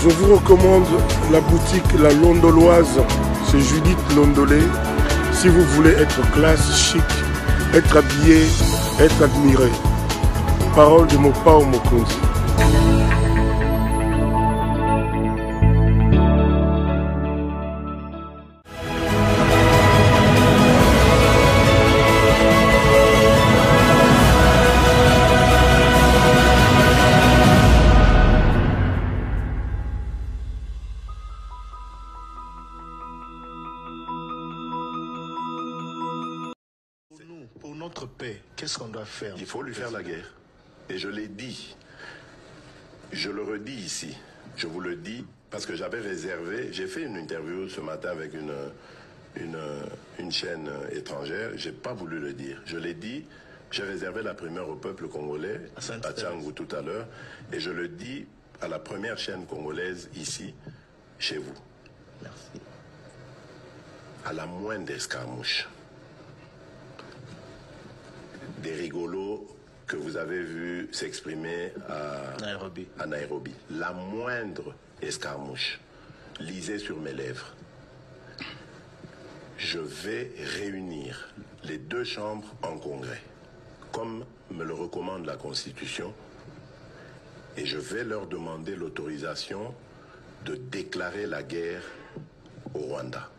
Je vous recommande la boutique La Londoloise, c'est Judith Londolé. Si vous voulez être classe, chic, être habillé, être admiré. Parole de Mopao Mokonzi. Pour notre paix, qu'est-ce qu'on doit faire? Il faut lui faire la guerre. Et je l'ai dit, je le redis ici, je vous le dis, parce que j'avais réservé, j'ai fait une interview ce matin avec une chaîne étrangère, j'ai pas voulu le dire. Je l'ai dit, j'ai réservé la primeur au peuple congolais, à Tchangou tout à l'heure, et je le dis à la première chaîne congolaise ici, chez vous. Merci. À la moindre escarmouche, des rigolos que vous avez vus s'exprimer à Nairobi. La moindre escarmouche, lisez sur mes lèvres. Je vais réunir les deux chambres en congrès, comme me le recommande la Constitution, et je vais leur demander l'autorisation de déclarer la guerre au Rwanda.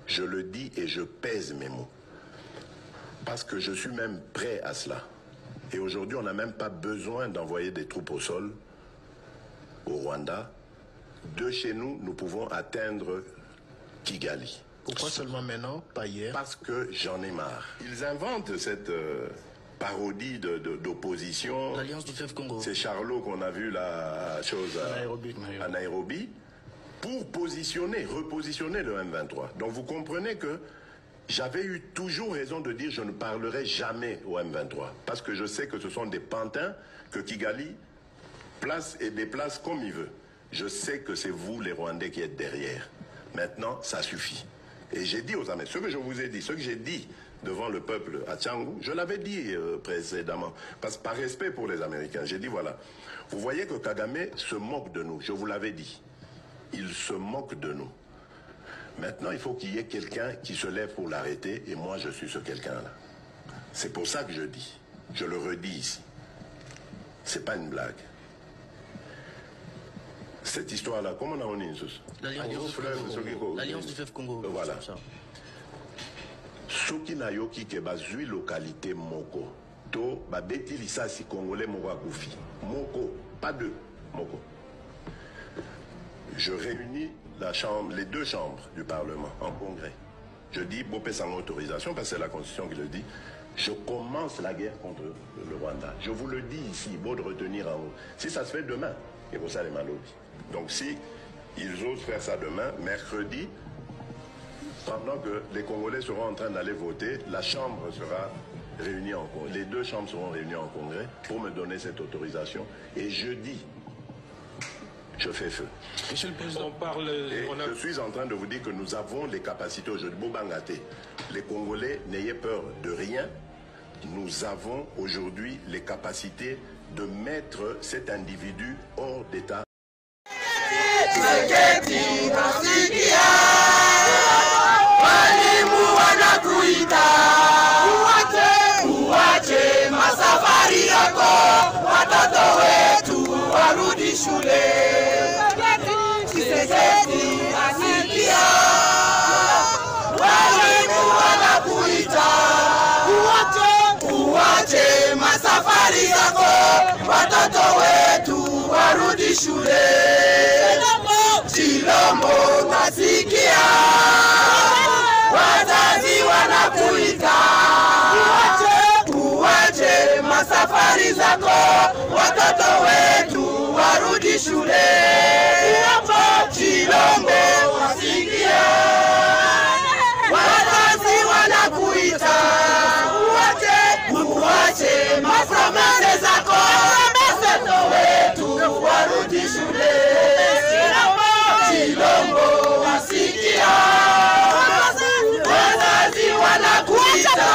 Je le dis et je pèse mes mots. Parce que je suis même prêt à cela. Et aujourd'hui, on n'a même pas besoin d'envoyer des troupes au sol au Rwanda. De chez nous, nous pouvons atteindre Kigali. Pourquoi seulement maintenant, pas hier? Parce que j'en ai marre. Ils inventent cette parodie d'opposition. L'Alliance du Fleuve Congo. C'est Charlot qu'on a vu la chose à Nairobi pour repositionner le M23. Donc vous comprenez que j'avais eu toujours raison de dire je ne parlerai jamais au M23. Parce que je sais que ce sont des pantins que Kigali place et déplace comme il veut. Je sais que c'est vous les Rwandais qui êtes derrière. Maintenant, ça suffit. Et j'ai dit aux Américains, ce que je vous ai dit, ce que j'ai dit devant le peuple à Tchangou, je l'avais dit précédemment. Parce que par respect pour les Américains, j'ai dit voilà, vous voyez que Kagame se moque de nous, je vous l'avais dit. Il se moque de nous. Maintenant, il faut qu'il y ait quelqu'un qui se lève pour l'arrêter, et moi, je suis ce quelqu'un-là. C'est pour ça que je dis, je le redis ici. C'est pas une blague. Cette histoire-là, comment on a dit l'Alliance du Fleuve Congo. Voilà. Soki na yoki ke bazui localité moko, to babeti lisasi congolais moko akufi. Moko, pas deux, moko. Je réunis les deux chambres du Parlement en congrès. Je dis, Bopé sans autorisation, parce que c'est la Constitution qui le dit, je commence la guerre contre le Rwanda. Je vous le dis ici, beau de retenir en haut. Si ça se fait demain, et pour ça les malobis. Donc si ils osent faire ça demain, mercredi, pendant que les Congolais seront en train d'aller voter, la Chambre sera réunie en congrès. Les deux chambres seront réunies en congrès pour me donner cette autorisation. Et jeudi, je fais feu. Monsieur le Président, je suis en train de vous dire que nous avons les capacités aujourd'hui. Bobangate, les Congolais, n'ayez peur de rien. Nous avons aujourd'hui les capacités de mettre cet individu hors d'état. Safari zako watoto wetu warudi shule. Chilombo nasikia wazazi wanakuita, uwache masafari zako watoto wetu warudi shule. Chilombo nasikia wazazi wanakuita, uwache mapromese zako watoto wetu warudi shule. Chilombo wasikia wazazi wanakuita,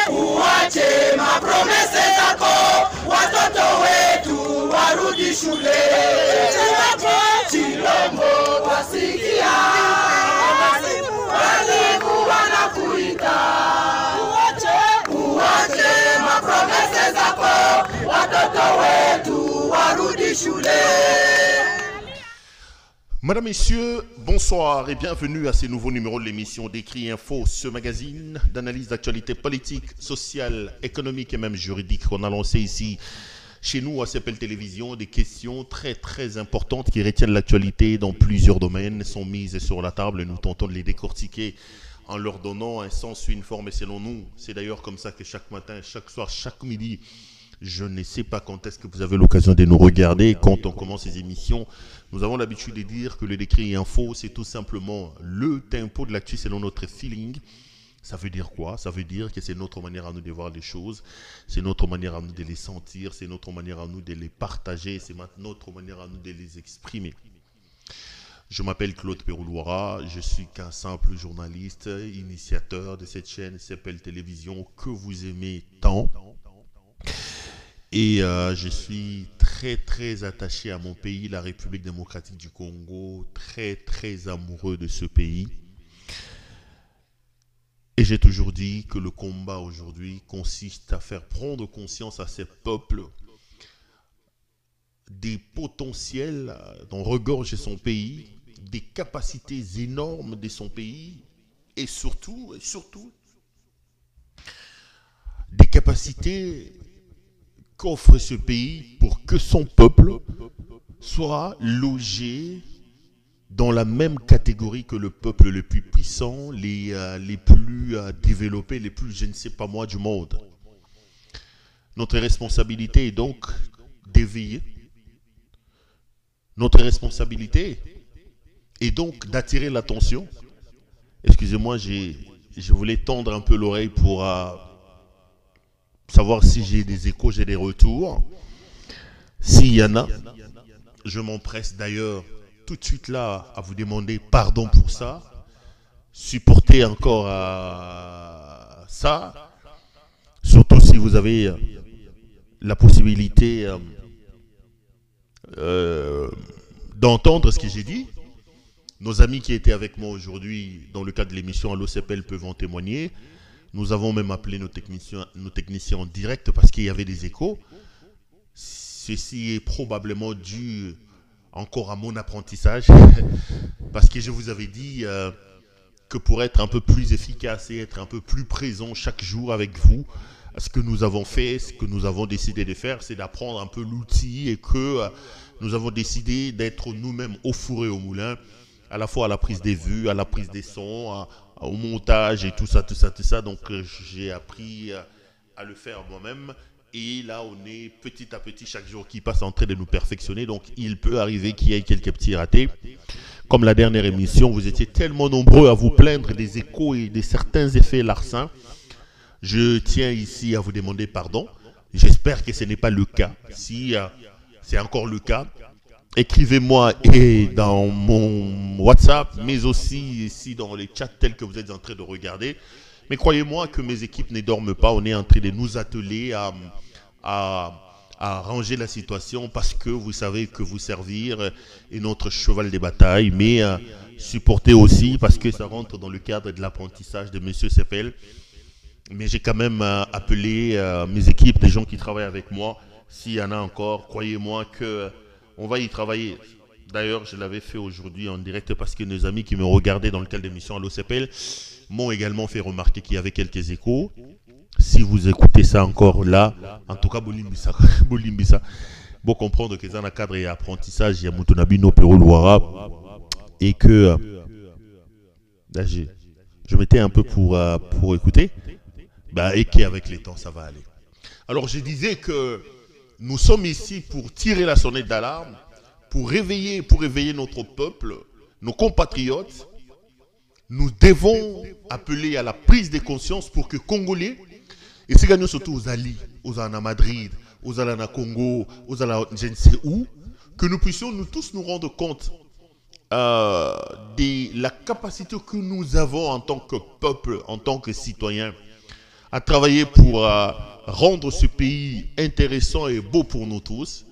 uwache mapromese zako watoto wetu warudi warudi shule. Chilombo wasikia, walimu wanakuita. Uache mapromese zako, watoto wetu warudi shule. Madame, Messieurs, bonsoir et bienvenue à ce nouveau numéro de l'émission d'Écrit Info, ce magazine d'analyse d'actualité politique, sociale, économique et même juridique qu'on a lancé ici chez nous à CPL Télévision. Des questions très très importantes qui retiennent l'actualité dans plusieurs domaines sont mises sur la table et nous tentons de les décortiquer en leur donnant un sens, une forme et selon nous. C'est d'ailleurs comme ça que chaque matin, chaque soir, chaque midi, je ne sais pas quand est-ce que vous avez l'occasion de nous regarder. Quand on commence ces émissions, nous avons l'habitude de dire que le Décrit Info, c'est tout simplement le tempo de l'actu selon notre feeling. Ça veut dire quoi? Ça veut dire que c'est notre manière à nous de voir les choses, c'est notre manière à nous de les sentir, c'est notre manière à nous de les partager, c'est notre manière à nous de les exprimer. Je m'appelle Claude Peroulouara, je suis qu'un simple journaliste, initiateur de cette chaîne CPL Télévision que vous aimez tant. Et je suis très très attaché à mon pays, la République démocratique du Congo, très très amoureux de ce pays. Et j'ai toujours dit que le combat aujourd'hui consiste à faire prendre conscience à ces peuples des potentiels dont regorge son pays, des capacités énormes de son pays et surtout des capacités qu'offre ce pays pour que son peuple soit logé dans la même catégorie que le peuple le plus puissant, les plus développés, les plus, je ne sais pas moi, du monde. Notre responsabilité est donc d'éveiller. Notre responsabilité est donc d'attirer l'attention. Excusez-moi, je voulais tendre un peu l'oreille pour savoir si j'ai des échos, j'ai des retours. S'il y en a, je m'empresse d'ailleurs tout de suite là à vous demander pardon pour ça. Supportez encore ça. Surtout si vous avez la possibilité d'entendre ce que j'ai dit. Nos amis qui étaient avec moi aujourd'hui dans le cadre de l'émission Allo CPL peuvent en témoigner. Nous avons même appelé nos techniciens en direct parce qu'il y avait des échos. Ceci est probablement dû encore à mon apprentissage. Parce que je vous avais dit que pour être un peu plus efficace et être un peu plus présent chaque jour avec vous, ce que nous avons fait, ce que nous avons décidé de faire, c'est d'apprendre un peu l'outil et que nous avons décidé d'être nous-mêmes au four et au moulin, à la fois à la prise des vues, à la prise des sons, au montage et tout ça. Donc j'ai appris à le faire moi-même. Et là, on est petit à petit, chaque jour qui passe, en train de nous perfectionner. Donc il peut arriver qu'il y ait quelques petits ratés. Comme la dernière émission, vous étiez tellement nombreux à vous plaindre des échos et de certains effets larcins. Je tiens ici à vous demander pardon. J'espère que ce n'est pas le cas. Si c'est encore le cas, écrivez-moi et dans mon WhatsApp, mais aussi ici dans les chats tels que vous êtes en train de regarder. Mais croyez-moi que mes équipes ne dorment pas. On est en train de nous atteler à ranger la situation parce que vous savez que vous servir est notre cheval de bataille. Mais supporter aussi parce que ça rentre dans le cadre de l'apprentissage de M. Seppel. Mais j'ai quand même appelé mes équipes, des gens qui travaillent avec moi. S'il y en a encore, croyez-moi que on va y travailler. D'ailleurs, je l'avais fait aujourd'hui en direct parce que nos amis qui me regardaient dans le cadre de l'émission Allo CPL m'ont également fait remarquer qu'il y avait quelques échos. Si vous écoutez ça encore là, en tout cas, Bolimbisa, bon comprendre que dans le cadre et apprentissage, il y a Moutonabino Peroulouara et que là, je mettais un peu pour écouter, et qu'avec les temps, ça va aller. Alors, je disais que nous sommes ici pour tirer la sonnette d'alarme, pour réveiller notre peuple, nos compatriotes. Nous devons appeler à la prise de conscience pour que Congolais, et c'est gagné surtout aux Ali, aux Anna Madrid, aux Alana Congo, aux Alana je ne sais où, que nous puissions nous tous nous rendre compte de la capacité que nous avons en tant que peuple, en tant que citoyens, à travailler pour rendre ce pays intéressant et beau pour nous tous.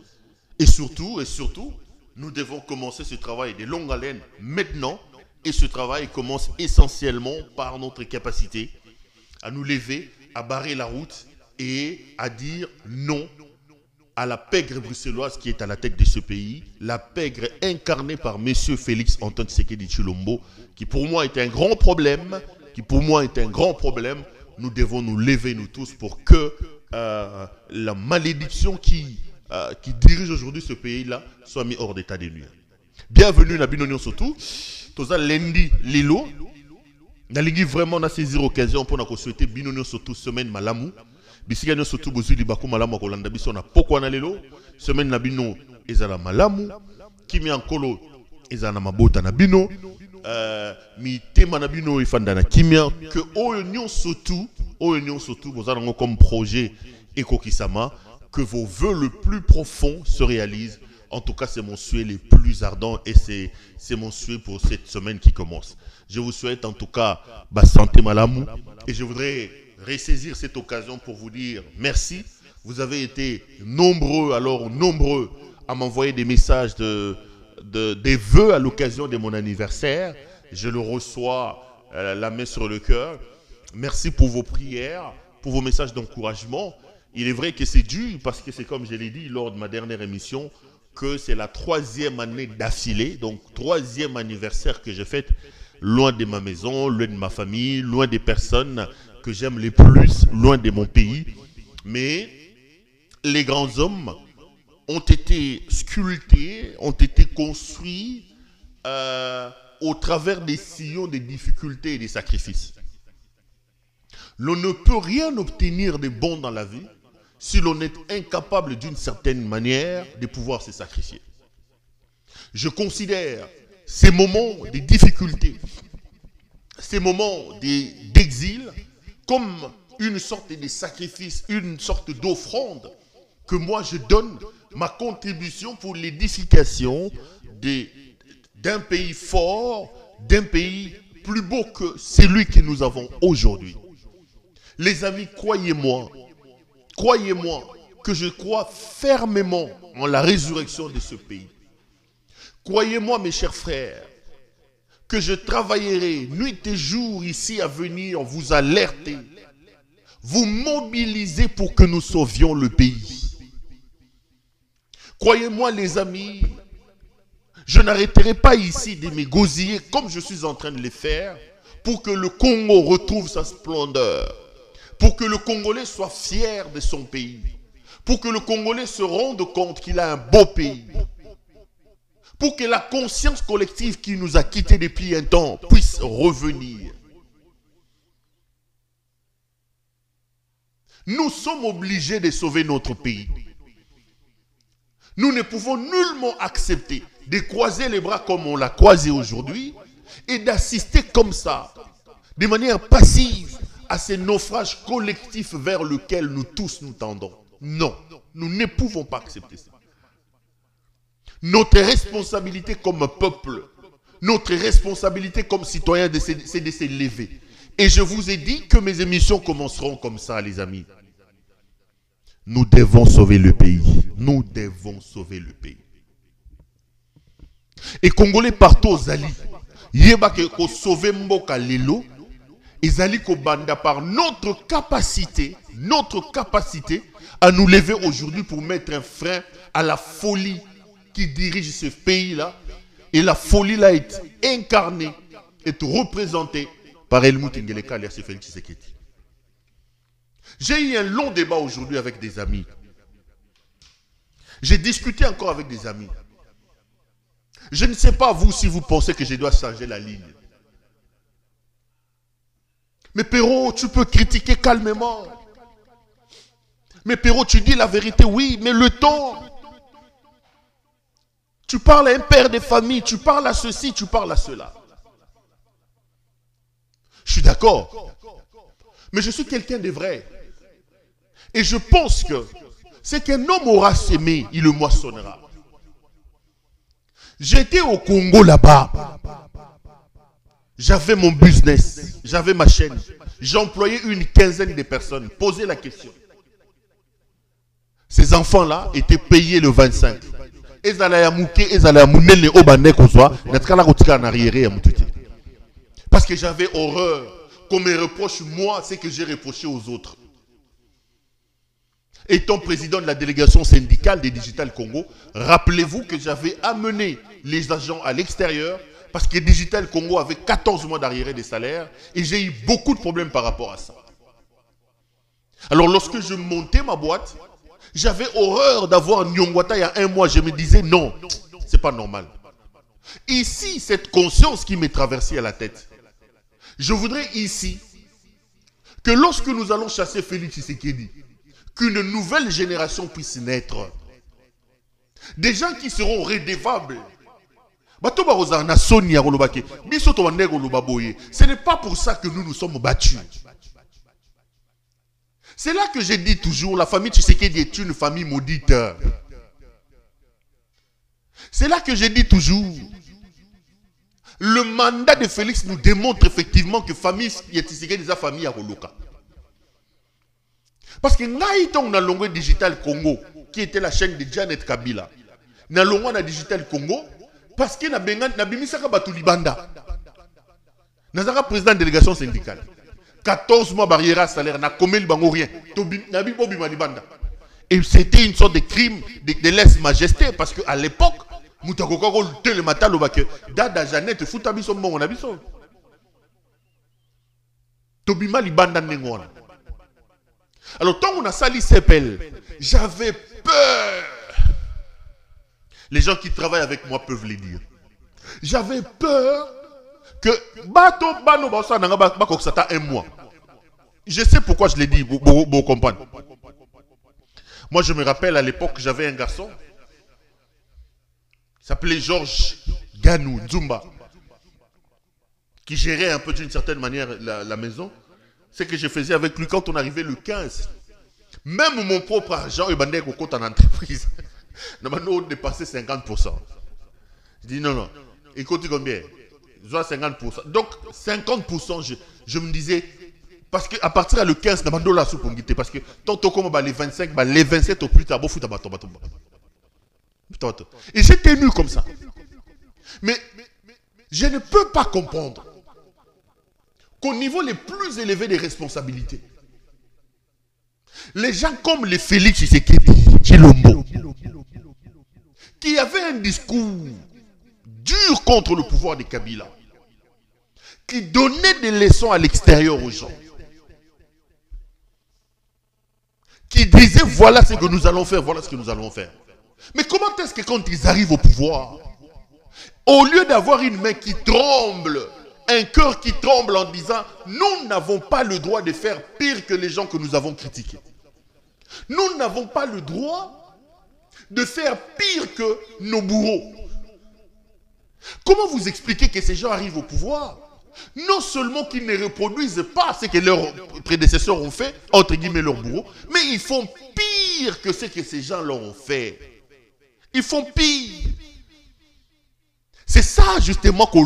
Et surtout, nous devons commencer ce travail de longue haleine maintenant. Et ce travail commence essentiellement par notre capacité à nous lever, à barrer la route et à dire non à la pègre bruxelloise qui est à la tête de ce pays, la pègre incarnée par M. Félix Antoine Tshisekedi Tshilombo, qui pour moi est un grand problème, Nous devons nous lever, nous tous, pour que la malédiction qui dirige aujourd'hui ce pays-là soit mise hors d'état de nuire. Bienvenue à Binonion Sotou. Toza lundi lilo. Nalingi vraiment na saisir occasion pour nous souhaiter Binonion Sotou semaine malamu. Bisika nyo sotu bozuli baku malamu kolanda biso na poko na lelo. Semaine na bino ezala malamu. Kimi ankolo ezala mabota na bino. Mi tema na bino ifanda na kimia que oyo nyon sotu bozala ngo comme projet Ekokisama, que vos vœux le plus profond se réalisent. En tout cas, c'est mon souhait le plus ardent et c'est mon souhait pour cette semaine qui commence. Je vous souhaite en tout cas santé malamu et je voudrais ressaisir cette occasion pour vous dire merci. Vous avez été nombreux à m'envoyer des messages des vœux à l'occasion de mon anniversaire. Je le reçois la main sur le cœur. Merci pour vos prières, pour vos messages d'encouragement. Il est vrai que c'est dur parce que c'est comme je l'ai dit lors de ma dernière émission, que c'est la 3e année d'affilée, donc 3e anniversaire que je fête loin de ma maison, loin de ma famille, loin des personnes que j'aime les plus, loin de mon pays. Mais les grands hommes ont été sculptés, ont été construits au travers des sillons des difficultés et des sacrifices. L'on ne peut rien obtenir de bon dans la vie si l'on est incapable d'une certaine manière de pouvoir se sacrifier. Je considère ces moments de difficulté, ces moments d'exil, comme une sorte de sacrifice, une sorte d'offrande que moi je donne ma contribution pour l'édification d'un pays fort, d'un pays plus beau que celui que nous avons aujourd'hui. Les amis, croyez-moi que je crois fermement en la résurrection de ce pays. Croyez-moi, mes chers frères, que je travaillerai nuit et jour ici à venir vous alerter, vous mobiliser pour que nous sauvions le pays. Croyez-moi, les amis, je n'arrêterai pas ici de m'égosiller comme je suis en train de le faire pour que le Congo retrouve sa splendeur. Pour que le Congolais soit fier de son pays. Pour que le Congolais se rende compte qu'il a un beau pays. Pour que la conscience collective qui nous a quittés depuis un temps puisse revenir. Nous sommes obligés de sauver notre pays. Nous ne pouvons nullement accepter de croiser les bras comme on l'a croisé aujourd'hui et d'assister comme ça, de manière passive, à ces naufrages collectifs vers lesquels nous tous nous tendons. Non, nous ne pouvons pas accepter ça. Notre responsabilité comme peuple, notre responsabilité comme citoyen, c'est de se lever. Et je vous ai dit que mes émissions commenceront comme ça, les amis. Nous devons sauver le pays. Nous devons sauver le pays. Et Congolais partout aux alliés, yeba ke ko sauver mboka lelo. Ezali Kobanda par notre capacité à nous lever aujourd'hui pour mettre un frein à la folie qui dirige ce pays-là. Et la folie-là est incarnée, est représentée par Helmut Ngeleka et Félix Tshisekedi. J'ai eu un long débat aujourd'hui avec des amis. J'ai discuté encore avec des amis. Je ne sais pas vous si vous pensez que je dois changer la ligne. Mais Perrault, tu peux critiquer calmement. Mais Perrault, tu dis la vérité, oui, mais le temps. Tu parles à un père de famille, tu parles à ceci, tu parles à cela. Je suis d'accord. Mais je suis quelqu'un de vrai. Et je pense que c'est qu'un homme aura semé, il le moissonnera. J'étais au Congo là-bas. J'avais mon business, j'avais ma chaîne. J'employais une quinzaine de personnes. Posez la question. Ces enfants-là étaient payés le 25. ezala ya muke, ezala ya munene obane kozwa, natkala kotika na arrière ya mututi. Parce que j'avais horreur qu'on me reproche moi ce que j'ai reproché aux autres. Étant président de la délégation syndicale des Digital Congo, rappelez-vous que j'avais amené les agents à l'extérieur parce que Digital Congo avait 14 mois d'arriéré des salaires et j'ai eu beaucoup de problèmes par rapport à ça. Alors lorsque je montais ma boîte, j'avais horreur d'avoir Nyongwata il y a un mois. Je me disais non, c'est pas normal. Ici, cette conscience qui m'est traversée à la tête, je voudrais ici que lorsque nous allons chasser Félix Tshisekedi, qu'une nouvelle génération puisse naître. Des gens qui seront redevables. Ce n'est pas pour ça que nous nous sommes battus. C'est là que j'ai dit toujours, la famille Tshisekedi est une famille maudite. C'est là que j'ai dit toujours, le mandat de Félix nous démontre effectivement que famille Tshisekedi est la famille à Roloka. Parce que on a longue Digital Congo, qui était la chaîne de Janet Kabila. Na longue na Digital Congo, parce que na bimisaka batu libanda. Nazara président de délégation syndicale. 14 mois barrière à salaire, na commis le bango rien. Et c'était une sorte de crime de lèse-majesté, parce qu'à l'époque, Moutakoko lutte le matin, le bac, Dada Janet, Foutabiso, mon abisso. Tobima libanda nengona. Alors, tant qu'on a sali Sepel, j'avais peur. Les gens qui travaillent avec moi peuvent le dire. J'avais peur que Bato Bano Basa Nanga un mois. Je sais pourquoi je l'ai dit, vous comprenez. Moi, je me rappelle à l'époque, j'avais un garçon. Il s'appelait Georges Ganou Zumba, qui gérait un peu d'une certaine manière la maison. Ce que je faisais avec lui quand on arrivait le 15. Même mon propre argent, il bandait au compte en entreprise. Nous dépassé 50%. Je dis non. Écoute combien? Je dois 50%. Donc 50%, je me disais, parce qu'à partir du 15, je vais la soupe parce que tantôt comme les 25, les 27 au plus tard, et j'ai tenu comme ça. Mais je ne peux pas comprendre qu'au niveau les plus élevés des responsabilités, les gens comme les Félix Tshisekedi, Tshilombo, qui avaient un discours dur contre le pouvoir de Kabila, qui donnaient des leçons à l'extérieur aux gens, qui disaient voilà ce que nous allons faire, voilà ce que nous allons faire. Mais comment est-ce que quand ils arrivent au pouvoir, au lieu d'avoir une main qui tremble, un cœur qui tremble en disant nous n'avons pas le droit de faire pire que les gens que nous avons critiqués. Nous n'avons pas le droit de faire pire que nos bourreaux. Comment vous expliquez que ces gens arrivent au pouvoir? Non seulement qu'ils ne reproduisent pas ce que leurs prédécesseurs ont fait, entre guillemets leurs bourreaux, mais ils font pire que ce que ces gens leur ont fait. Ils font pire. C'est ça justement que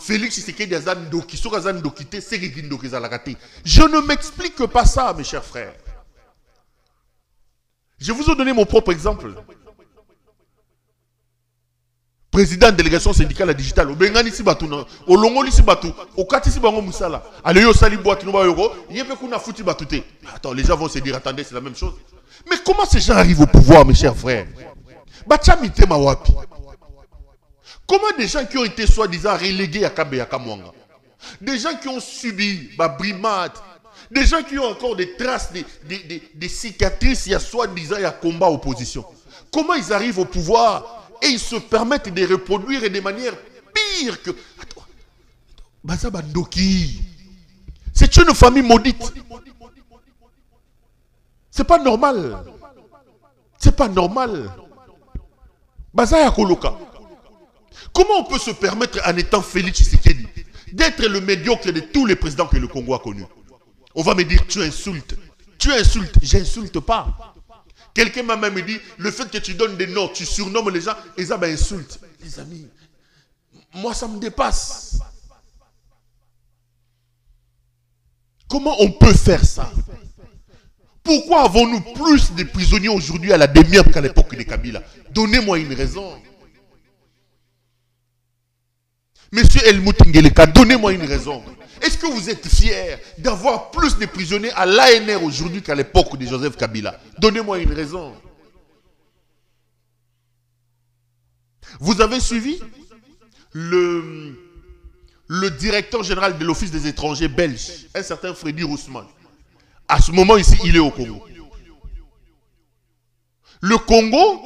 Félix Tshisekedi je ne m'explique pas ça, mes chers frères. Je vous ai donné mon propre exemple. Président de délégation syndicale à Digital, au Bengani Sibatu, au Longoli Sibatu, au Kati Sibango Moussala, à l'Eyo Sali Boati Nouba Yoro, il y a beaucoup de foutu batouté. Attends, les gens vont se dire, attendez, c'est la même chose. Mais comment ces gens arrivent au pouvoir, mes chers frères? Bachamite Mawapi. Comment des gens qui ont été soi-disant relégués à Kabe à Kamwanga, des gens qui ont subi brimade, des gens qui ont encore des traces, des cicatrices, il y a soi-disant, il y a combat opposition. Comment ils arrivent au pouvoir et ils se permettent de reproduire de manière pire que... C'est une famille maudite. C'est pas normal. C'est pas normal. Bazaya Koloka. Comment on peut se permettre, en étant Félix Tshisekedi, d'être le médiocre de tous les présidents que le Congo a connus? On va me dire, tu insultes. Tu insultes. J'insulte pas. Quelqu'un m'a même dit, le fait que tu donnes des noms, tu surnommes les gens, et ça insulte. Les amis, moi ça me dépasse. Comment on peut faire ça? Pourquoi avons-nous plus de prisonniers aujourd'hui à la demi-heure qu'à l'époque de Kabila? Donnez-moi une raison. Monsieur Helmut Ngeleka, donnez-moi une raison. Est-ce que vous êtes fiers d'avoir plus de prisonniers à l'ANR aujourd'hui qu'à l'époque de Joseph Kabila? Donnez-moi une raison. Vous avez suivi le directeur général de l'Office des étrangers belge, un certain Freddy Roussman. À ce moment ici, il est au Congo. Le Congo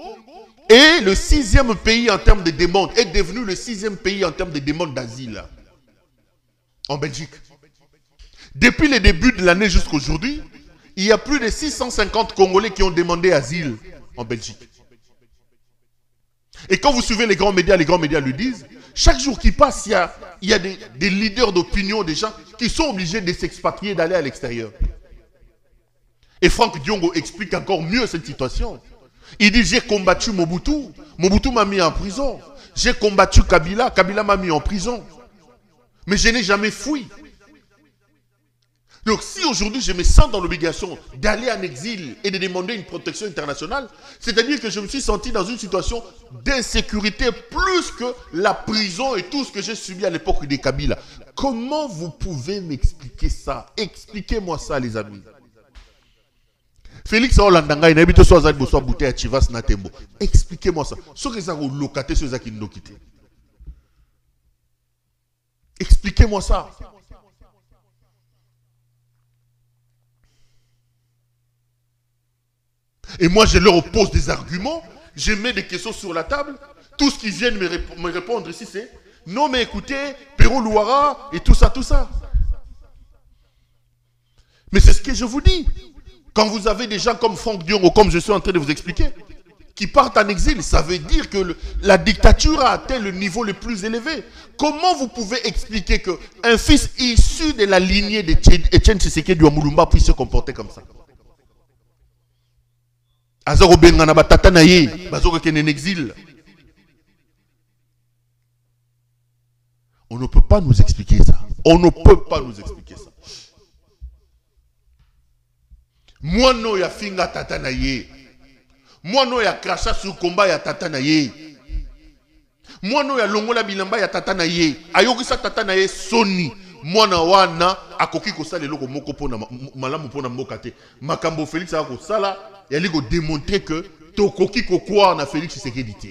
est le 6e pays en termes de demande, est devenu le 6e pays en termes de demande d'asile en Belgique. Depuis le début de l'année jusqu'à aujourd'hui, il y a plus de 650 Congolais qui ont demandé asile en Belgique. Et quand vous suivez les grands médias le disent, chaque jour qui passe, il y a des leaders d'opinion, des gens qui sont obligés de s'expatrier, d'aller à l'extérieur. Et Franck Diongo explique encore mieux cette situation. Il dit, j'ai combattu Mobutu, Mobutu m'a mis en prison. J'ai combattu Kabila, Kabila m'a mis en prison. Mais je n'ai jamais fui. Donc si aujourd'hui je me sens dans l'obligation d'aller en exil et de demander une protection internationale, c'est-à-dire que je me suis senti dans une situation d'insécurité plus que la prison et tout ce que j'ai subi à l'époque des Kabila. Comment vous pouvez m'expliquer ça? Expliquez-moi ça, les amis. Félix Olandanga, il habite sur Azad Bosso Bouté à Chivas Natembo. Expliquez-moi ça. Ce que ça vous locate sur Zaki Ndokite. Expliquez-moi ça. Et moi, je leur oppose des arguments, je mets des questions sur la table. Tout ce qu'ils viennent me répondre ici, c'est non, mais écoutez, Perro Louara et tout ça, tout ça. Mais c'est ce que je vous dis. Quand vous avez des gens comme Franck Diongo, comme je suis en train de vous expliquer, qui partent en exil, ça veut dire que la dictature a atteint le niveau le plus élevé. Comment vous pouvez expliquer qu'un fils issu de la lignée d'Etienne Tshisekedi du Mulumba puisse se comporter comme ça? Azaro Bengana Batata Naye, Bazoro Ken en exil. On ne peut pas nous expliquer ça. On ne peut pas nous expliquer ça. Moi non ya finga tata naye. Moi non ya crachat sur combat ya tata naye. Moi non ya longola bilamba ya tata naye. Ayokisa tata naye soni. Mwana wana akoki kosala eloko moko pona malamu pona mboka te. Makambo Félix a kosala yali ko démontrer que tokoki kokwa na Félix Tshisekedi te.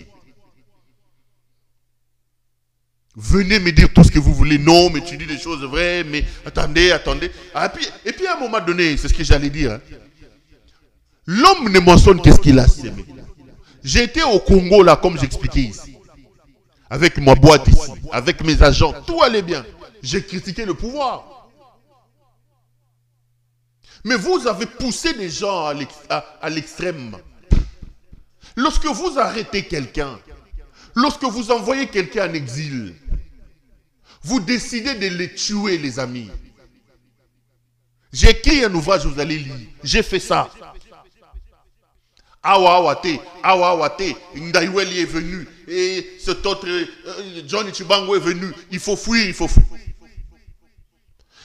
Venez me dire tout ce que vous voulez. Non, mais tu dis des choses vraies, mais attendez, attendez. Et puis à un moment donné, c'est ce que j'allais dire. Hein. L'homme ne mentionne qu'est-ce qu'il a sémé. J'étais au Congo là, comme j'expliquais ici. Avec ma boîte ici, avec mes agents, tout allait bien. J'ai critiqué le pouvoir. Mais vous avez poussé des gens à l'extrême. Lorsque vous arrêtez quelqu'un, lorsque vous envoyez quelqu'un en exil, vous décidez de les tuer, les amis. J'ai écrit un ouvrage, vous allez lire. J'ai fait ça. Awawate, Ndaiweli est venu. Et cet autre, John Chibango est venu. Il faut fuir, il faut fuir.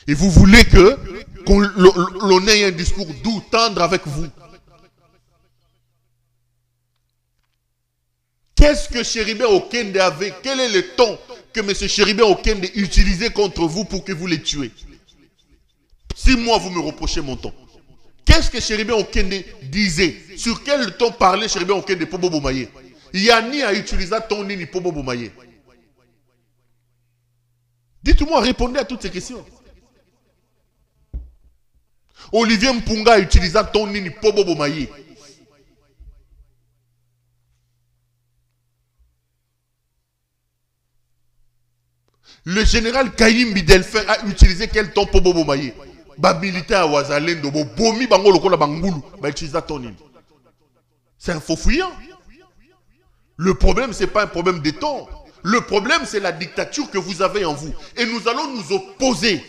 Et vous voulez que l'on ait un discours doux, tendre avec vous. Qu'est-ce que Chéribé Okende avait? Quel est le ton que M. Chéribé Okende utilisait contre vous pour que vous les tuez? Si moi vous me reprochez mon ton. Qu'est-ce que Chéribé Okende disait? Sur quel ton parlait Chéribé Okende pour Bobo Maye? Yani a utilisé ton nini pour Bobo Maye. Dites-moi, répondez à toutes ces questions. Olivier Mpunga a utilisé ton nini pour Bobo Maye. Le général Kayim Bidelfer a utilisé quel ton pour Bobo Maye? Ba militaire à Ouazalendo, bo bomi bango lokola bangulu, ba utilise ton nini. C'est un faux fuyant. Le problème, ce n'est pas un problème de ton. Le problème, c'est la dictature que vous avez en vous. Et nous allons nous opposer.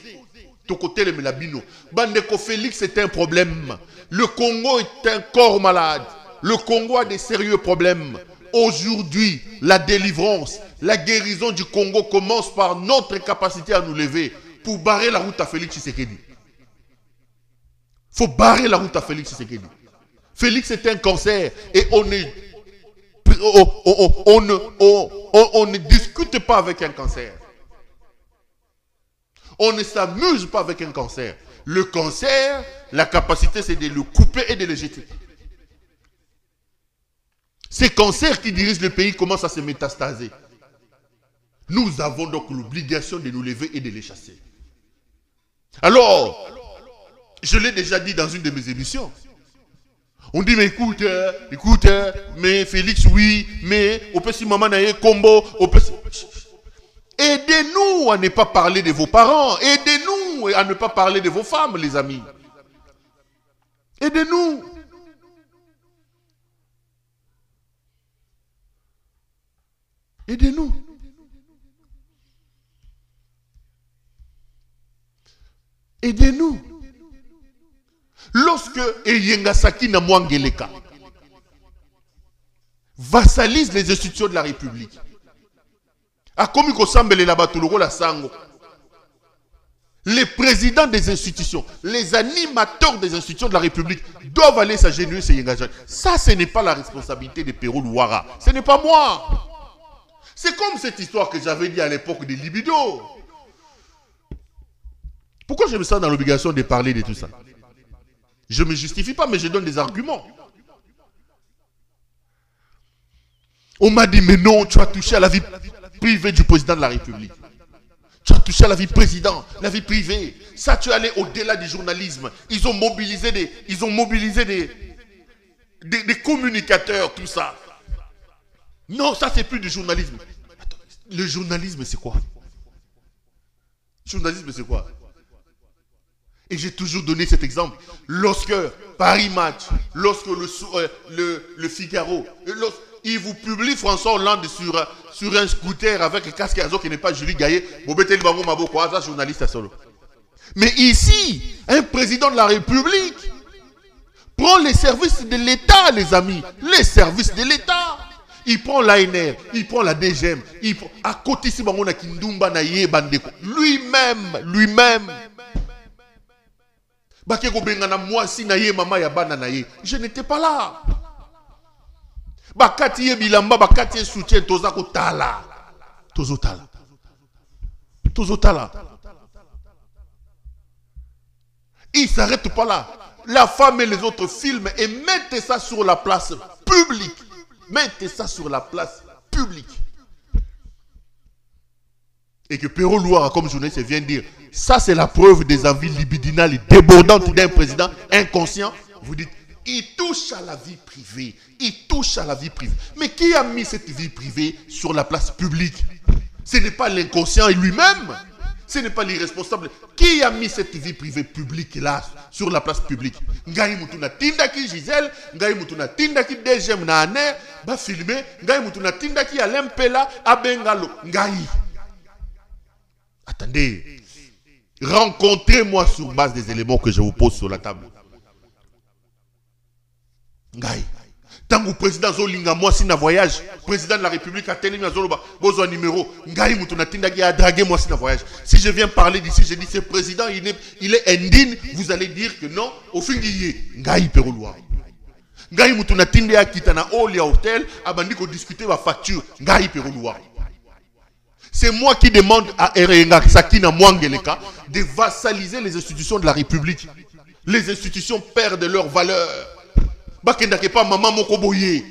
Tokote le Melabino. Bandeko Félix, c'est un problème. Le Congo est un corps malade. Le Congo a des sérieux problèmes. Aujourd'hui, la délivrance, la guérison du Congo commence par notre capacité à nous lever pour barrer la route à Félix Tshisekedi. faut barrer la route à Félix Tshisekedi. Félix est un cancer et on ne discute pas avec un cancer. On ne s'amuse pas avec un cancer. Le cancer, la capacité, c'est de le couper et de le jeter. Ces cancers qui dirigent le pays commencent à se métastaser. Nous avons donc l'obligation de nous lever et de les chasser. Alors, je l'ai déjà dit dans une de mes émissions. On dit, mais écoute, mais Félix, oui, mais au petit maman n'a combo, aidez-nous à ne pas parler de vos parents. Aidez-nous à ne pas parler de vos femmes, les amis. Aidez-nous. Aidez-nous. Aidez-nous. Lorsque Eyengasaki na Mwangeleka vassalise les institutions de la République, les présidents des institutions, les animateurs des institutions de la République doivent aller s'agenouiller sur Eyengasaki. Ça, ce n'est pas la responsabilité de Perrault Louara. Ce n'est pas moi. C'est comme cette histoire que j'avais dit à l'époque des libido. Pourquoi je me sens dans l'obligation de parler de tout ça? Je ne me justifie pas, mais je donne des arguments. On m'a dit, mais non, tu as touché à la vie privée du président de la République. Tu as touché à la vie président, la vie privée. Ça, tu es allé au-delà du journalisme. Ils ont mobilisé des communicateurs, tout ça. Non, ça, c'est plus du journalisme. Attends, le journalisme, c'est quoi? Le journalisme, c'est quoi? Et j'ai toujours donné cet exemple. Lorsque Paris Match, lorsque le Figaro, il vous publie François Hollande sur un scooter avec un casque à qui n'est pas Julie Gaillet, journaliste à solo. Mais ici, un président de la République prend les services de l'État, les amis. Les services de l'État. Il prend l'ANR, il prend la DGM, il prend à côté si Bangona Kindumba Naye Bandeko. Lui-même. Je n'étais pas là. Bakati bilamba bakati soutien tozako tala. Tozotala. Il ne s'arrête pas là. La femme et les autres filment et mettez ça sur la place publique. Mettez ça sur la place publique. Et que Perrault Louara, comme journaliste, vient de dire, ça c'est la preuve des envies libidinales et débordantes d'un président inconscient. Vous dites, il touche à la vie privée. Mais qui a mis cette vie privée sur la place publique? Ce n'est pas l'inconscient lui-même. Ce n'est pas l'irresponsable. Qui a mis cette vie privée publique là sur la place publique? Ngai mutuna tindaki Gisèle, ngai mutuna tindaki DGM na aner, ba filmer, ngai mutuna tindaki Alain Pela, abengalo, ngai. Attendez. Rencontrez-moi sur base des éléments que je vous pose sur la table. Ngai. Tant que président Zolinga, moi si na voyage, président de la République a télé Zoloba, besoin numéro, Ngai mutuna tindaki a dragué moi si na voyage. Si je viens parler d'ici, je dis ce président il est indigne, vous allez dire que non, au fin d'hier, Ngai Perrault Louara. Ngai mutuna tinde a kitana olia hôtel, abandi ko discuter ma facture, Ngai Perrault Louara. C'est moi qui demande à Eyengasaki na Mwangeleka de vassaliser les institutions de la République. Les institutions perdent leur valeur. Bakendake pas maman mokoboye.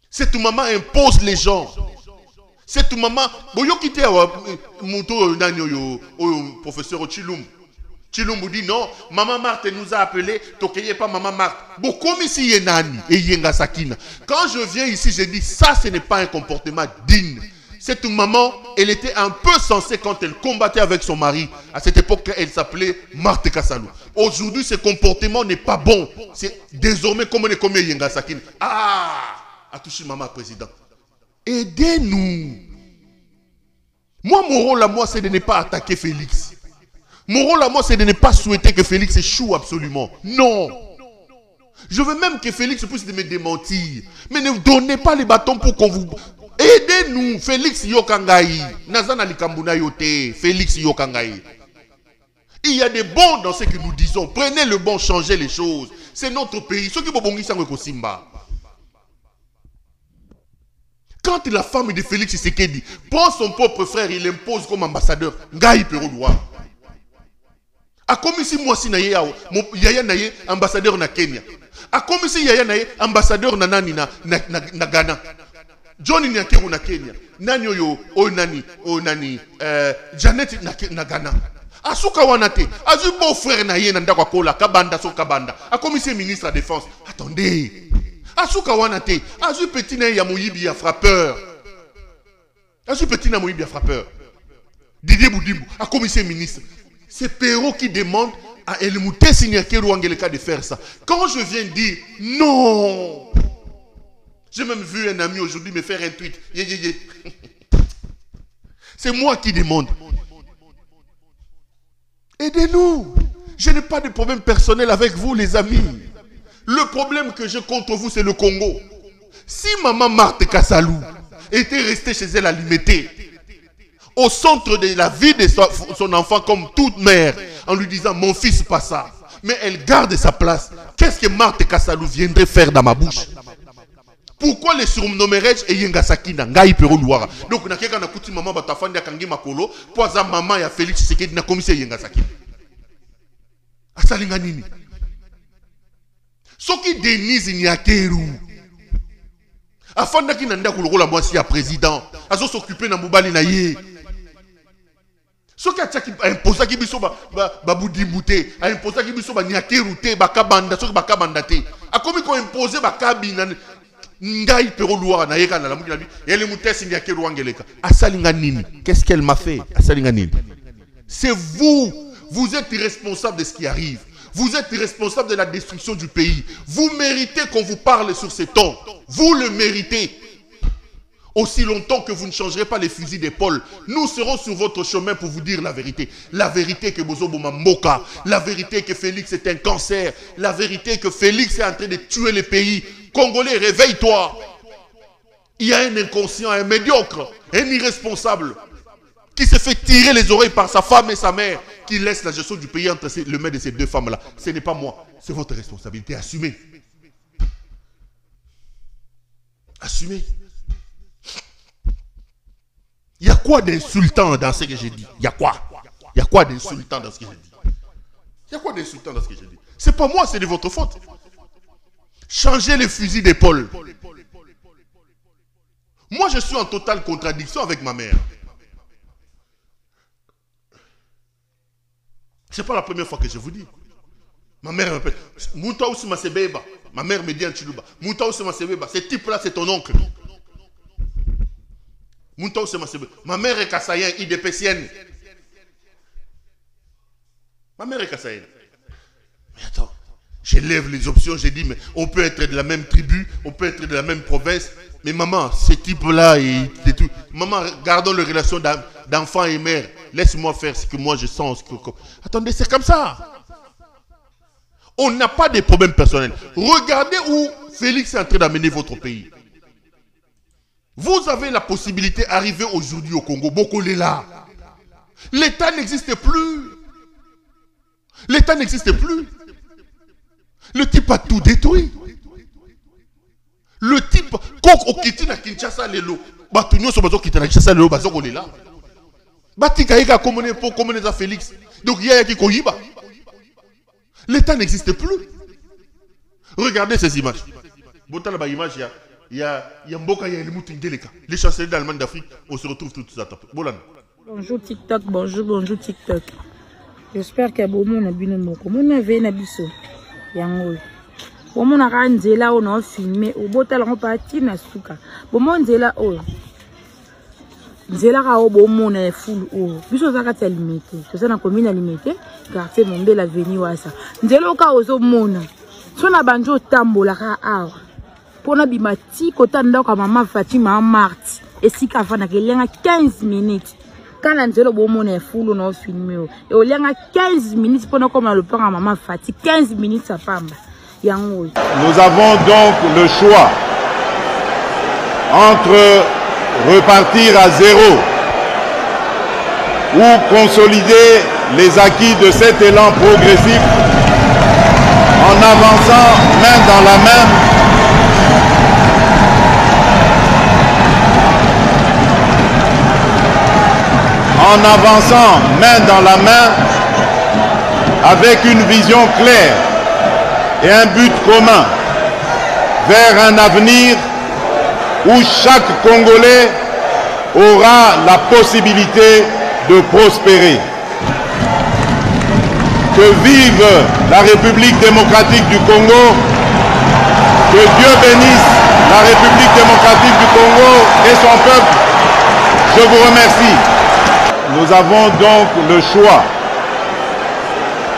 Cette maman impose les gens. Cette maman, boyo kité muto nani professeur Chilum. Chilum dit non, maman Marthe nous a appelé, tokeye pas maman Marthe. Bon comme ici yenani et Yengasaki. Quand je viens ici, je dis ça ce n'est pas un comportement digne. Cette maman, elle était un peu sensée quand elle combattait avec son mari. À cette époque, elle s'appelait Marthe Kassalou. Aujourd'hui, ce comportement n'est pas bon. C'est désormais comme on est comme Yengasaki. Ah, a touché maman président. Aidez-nous. Moi, mon rôle à moi, c'est de ne pas attaquer Félix. Mon rôle à moi, c'est de ne pas souhaiter que Félix échoue absolument. Non. Je veux même que Félix puisse me démentir. Mais ne donnez pas les bâtons pour qu'on vous... Aidez-nous, Félix Yokangaï. Nazana Likambuna Yote, Félix Yokangaï. Il y a des bons dans ce que nous disons. Prenez le bon, changez les choses. C'est notre pays. Ceux qui vont Simba. Quand la femme de Félix Tshisekedi prend son propre frère, il l'impose comme ambassadeur. Ngaï Perodoua. A comme si moi si Yaya Naye ambassadeur na Kenya. A comme si Yaya Naye ambassadeur na nani na Ghana. Johnny Nyakeru na Kenya. Nani yo nani Janet na Ghana. Asuka wanate. Azu beau frère na ye na ndakwa kola kabanda so kabanda. A comme si ministre de la défense. Attendez. Asuka wanate. Azu petit na ya moyibi ya frappeur. Azu petit na moyibi ya frappeur. Didier Boudimou. A comme si ministre. C'est Perrault qui demande à Elmouté Signakeru Angeleka de faire ça. Quand je viens dire non, j'ai même vu un ami aujourd'hui me faire un tweet. C'est moi qui demande. Aidez-nous. Je n'ai pas de problème personnel avec vous, les amis. Le problème que j'ai contre vous, c'est le Congo. Si maman Marthe Kassalou était restée chez elle à Limité, au centre de la vie de son enfant comme toute mère, en lui disant mon fils pas ça, mais elle garde sa place, qu'est-ce que Marthe Kassalou viendrait faire dans ma bouche? Pourquoi les surnommerais et Yengasaki na ngai pero luara? Donc na keka na kuti maman batafandi akangi makolo, poza maman ya Félix Tshisekedi na commissaire Yengasaki. Asalinga nini? Soki Denise Nyakeru afanda ki nanda kulokola mwasi ya président, azo s'occuper na mobali na ye. Soki ataki imposa ki biso ba Boudimouté, a imposa ki biso ba Nyakeru te, ba kabanda, soki ba kabanda te. Akomi ko imposer ba kabina ngai pero luara na yeka na la mukina bi, yele mutesi Nyakeru Angeleka. Asalinga nini? Qu'est-ce qu'elle m'a fait? Asalinga nini? C'est vous êtes responsable de ce qui arrive. Vous êtes responsable de la destruction du pays. Vous méritez qu'on vous parle sur ces tons. Vous le méritez. Aussi longtemps que vous ne changerez pas les fusils d'épaule, nous serons sur votre chemin pour vous dire la vérité. La vérité que Bozo Boma Moka. La vérité que Félix est un cancer. La vérité que Félix est en train de tuer le pays. Congolais, réveille-toi. Il y a un inconscient, un médiocre, un irresponsable qui se fait tirer les oreilles par sa femme et sa mère, qui laisse la gestion du pays entre le mains de ces deux femmes-là. Ce n'est pas moi, c'est votre responsabilité. Assumez. Assumez. Il y a quoi d'insultant dans ce que j'ai dit? Il y a quoi? Il y a quoi d'insultant dans ce que j'ai dit? Il y a quoi d'insultant dans ce que j'ai dit? C'est pas moi, c'est de votre faute. Changez les fusils d'épaule. Moi, je suis en totale contradiction avec ma mère. Ce n'est pas la première fois que je vous dis. Ma mère m'appelle. Mouta Ousma Sebeba. Ma mère me dit en Chilouba. Mouta Ousma Sebeba. Ce type-là, c'est ton oncle. Mouta Ousma Sebeba. Ma mère est kassaïenne, idépécienne. Ma mère est kassaïenne. Mais attends. Je lève les options, j'ai dit, mais on peut être de la même tribu, on peut être de la même province. Mais maman, ce type-là, c'est tout. Maman, gardons les relations d'enfant et mère. Laisse-moi faire ce que moi je sens. Attendez, c'est comme ça. On n'a pas de problème personnel. Regardez où Félix est en train d'amener votre pays. Vous avez la possibilité d'arriver aujourd'hui au Congo. Beaucoup est là. L'État n'existe plus. L'État n'existe plus. Le type a tout détruit. Le type, quand on quitte na Kinshasa lelo, batunyo so bazo quitte na Kinshasa lelo bazo ko lela. Batika eka komone pour komone za Félix. Donc il y a qui koyiba. L'État n'existe plus. Regardez ces images. Botala ba image il y a Mboka ya Elimutu Ngeleka. Les chanceliers d'Allemagne d'Afrique, on se retrouve tout ça. Bolan. Bonjour TikTok, bonjour TikTok. J'espère que bon monde a bien moko. Mon avait na biso. Yango. Bon mon a nzela on a filmé au botal on parti na suka. Bon mon nzela o. Nzela ka o bon mon est full o. Biso za ka limité. To ça na commune limité, quartier Mombe la avenue wasa. Nzela ka ozo mona. So na banjo tambola ka awa. Pona bimati kota ndako maman Fatima Marthe. Et si ka fana ke lenga 15 minutes. Quand Angelo Beaumont est fou, on a filmé. Et au lieu de 15 minutes, pour nous comme le père à maman Fatih, 15 minutes sa femme. Nous avons donc le choix entre repartir à zéro ou consolider les acquis de cet élan progressif en avançant main dans la main avec une vision claire et un but commun vers un avenir où chaque Congolais aura la possibilité de prospérer. Que vive la République démocratique du Congo, que Dieu bénisse la République démocratique du Congo et son peuple. Je vous remercie. Nous avons donc le choix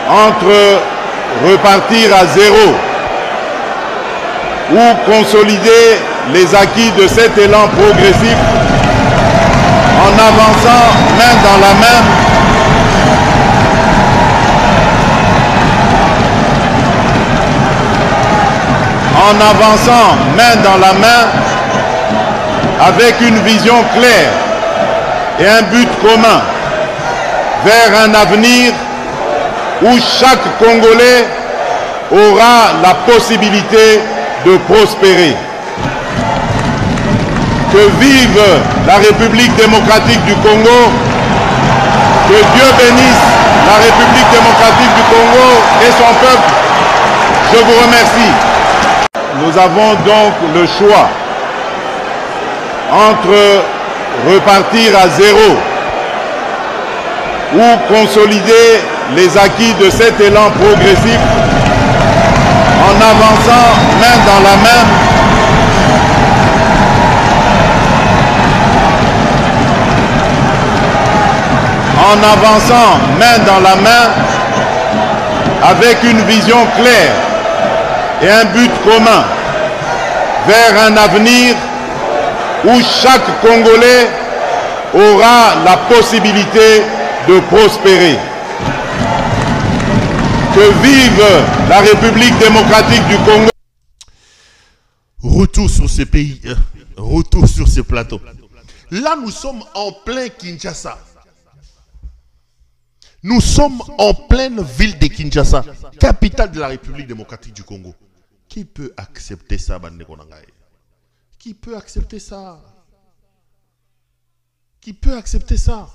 entre repartir à zéro ou consolider les acquis de cet élan progressif en avançant main dans la main avec une vision claire et un but commun vers un avenir où chaque Congolais aura la possibilité de prospérer. Que vive la République démocratique du Congo, que Dieu bénisse la République démocratique du Congo et son peuple. Je vous remercie. Nous avons donc le choix entre repartir à zéro ou consolider les acquis de cet élan progressif en avançant main dans la main avec une vision claire et un but commun vers un avenir où chaque Congolais aura la possibilité de prospérer. Que vive la République démocratique du Congo. Retour sur ces pays, retour sur ces plateaux. Là, nous sommes en plein Kinshasa. Nous sommes en pleine ville de Kinshasa, capitale de la République démocratique du Congo. Qui peut accepter ça, Bande Konangaï? Qui peut accepter ça? Qui peut accepter ça?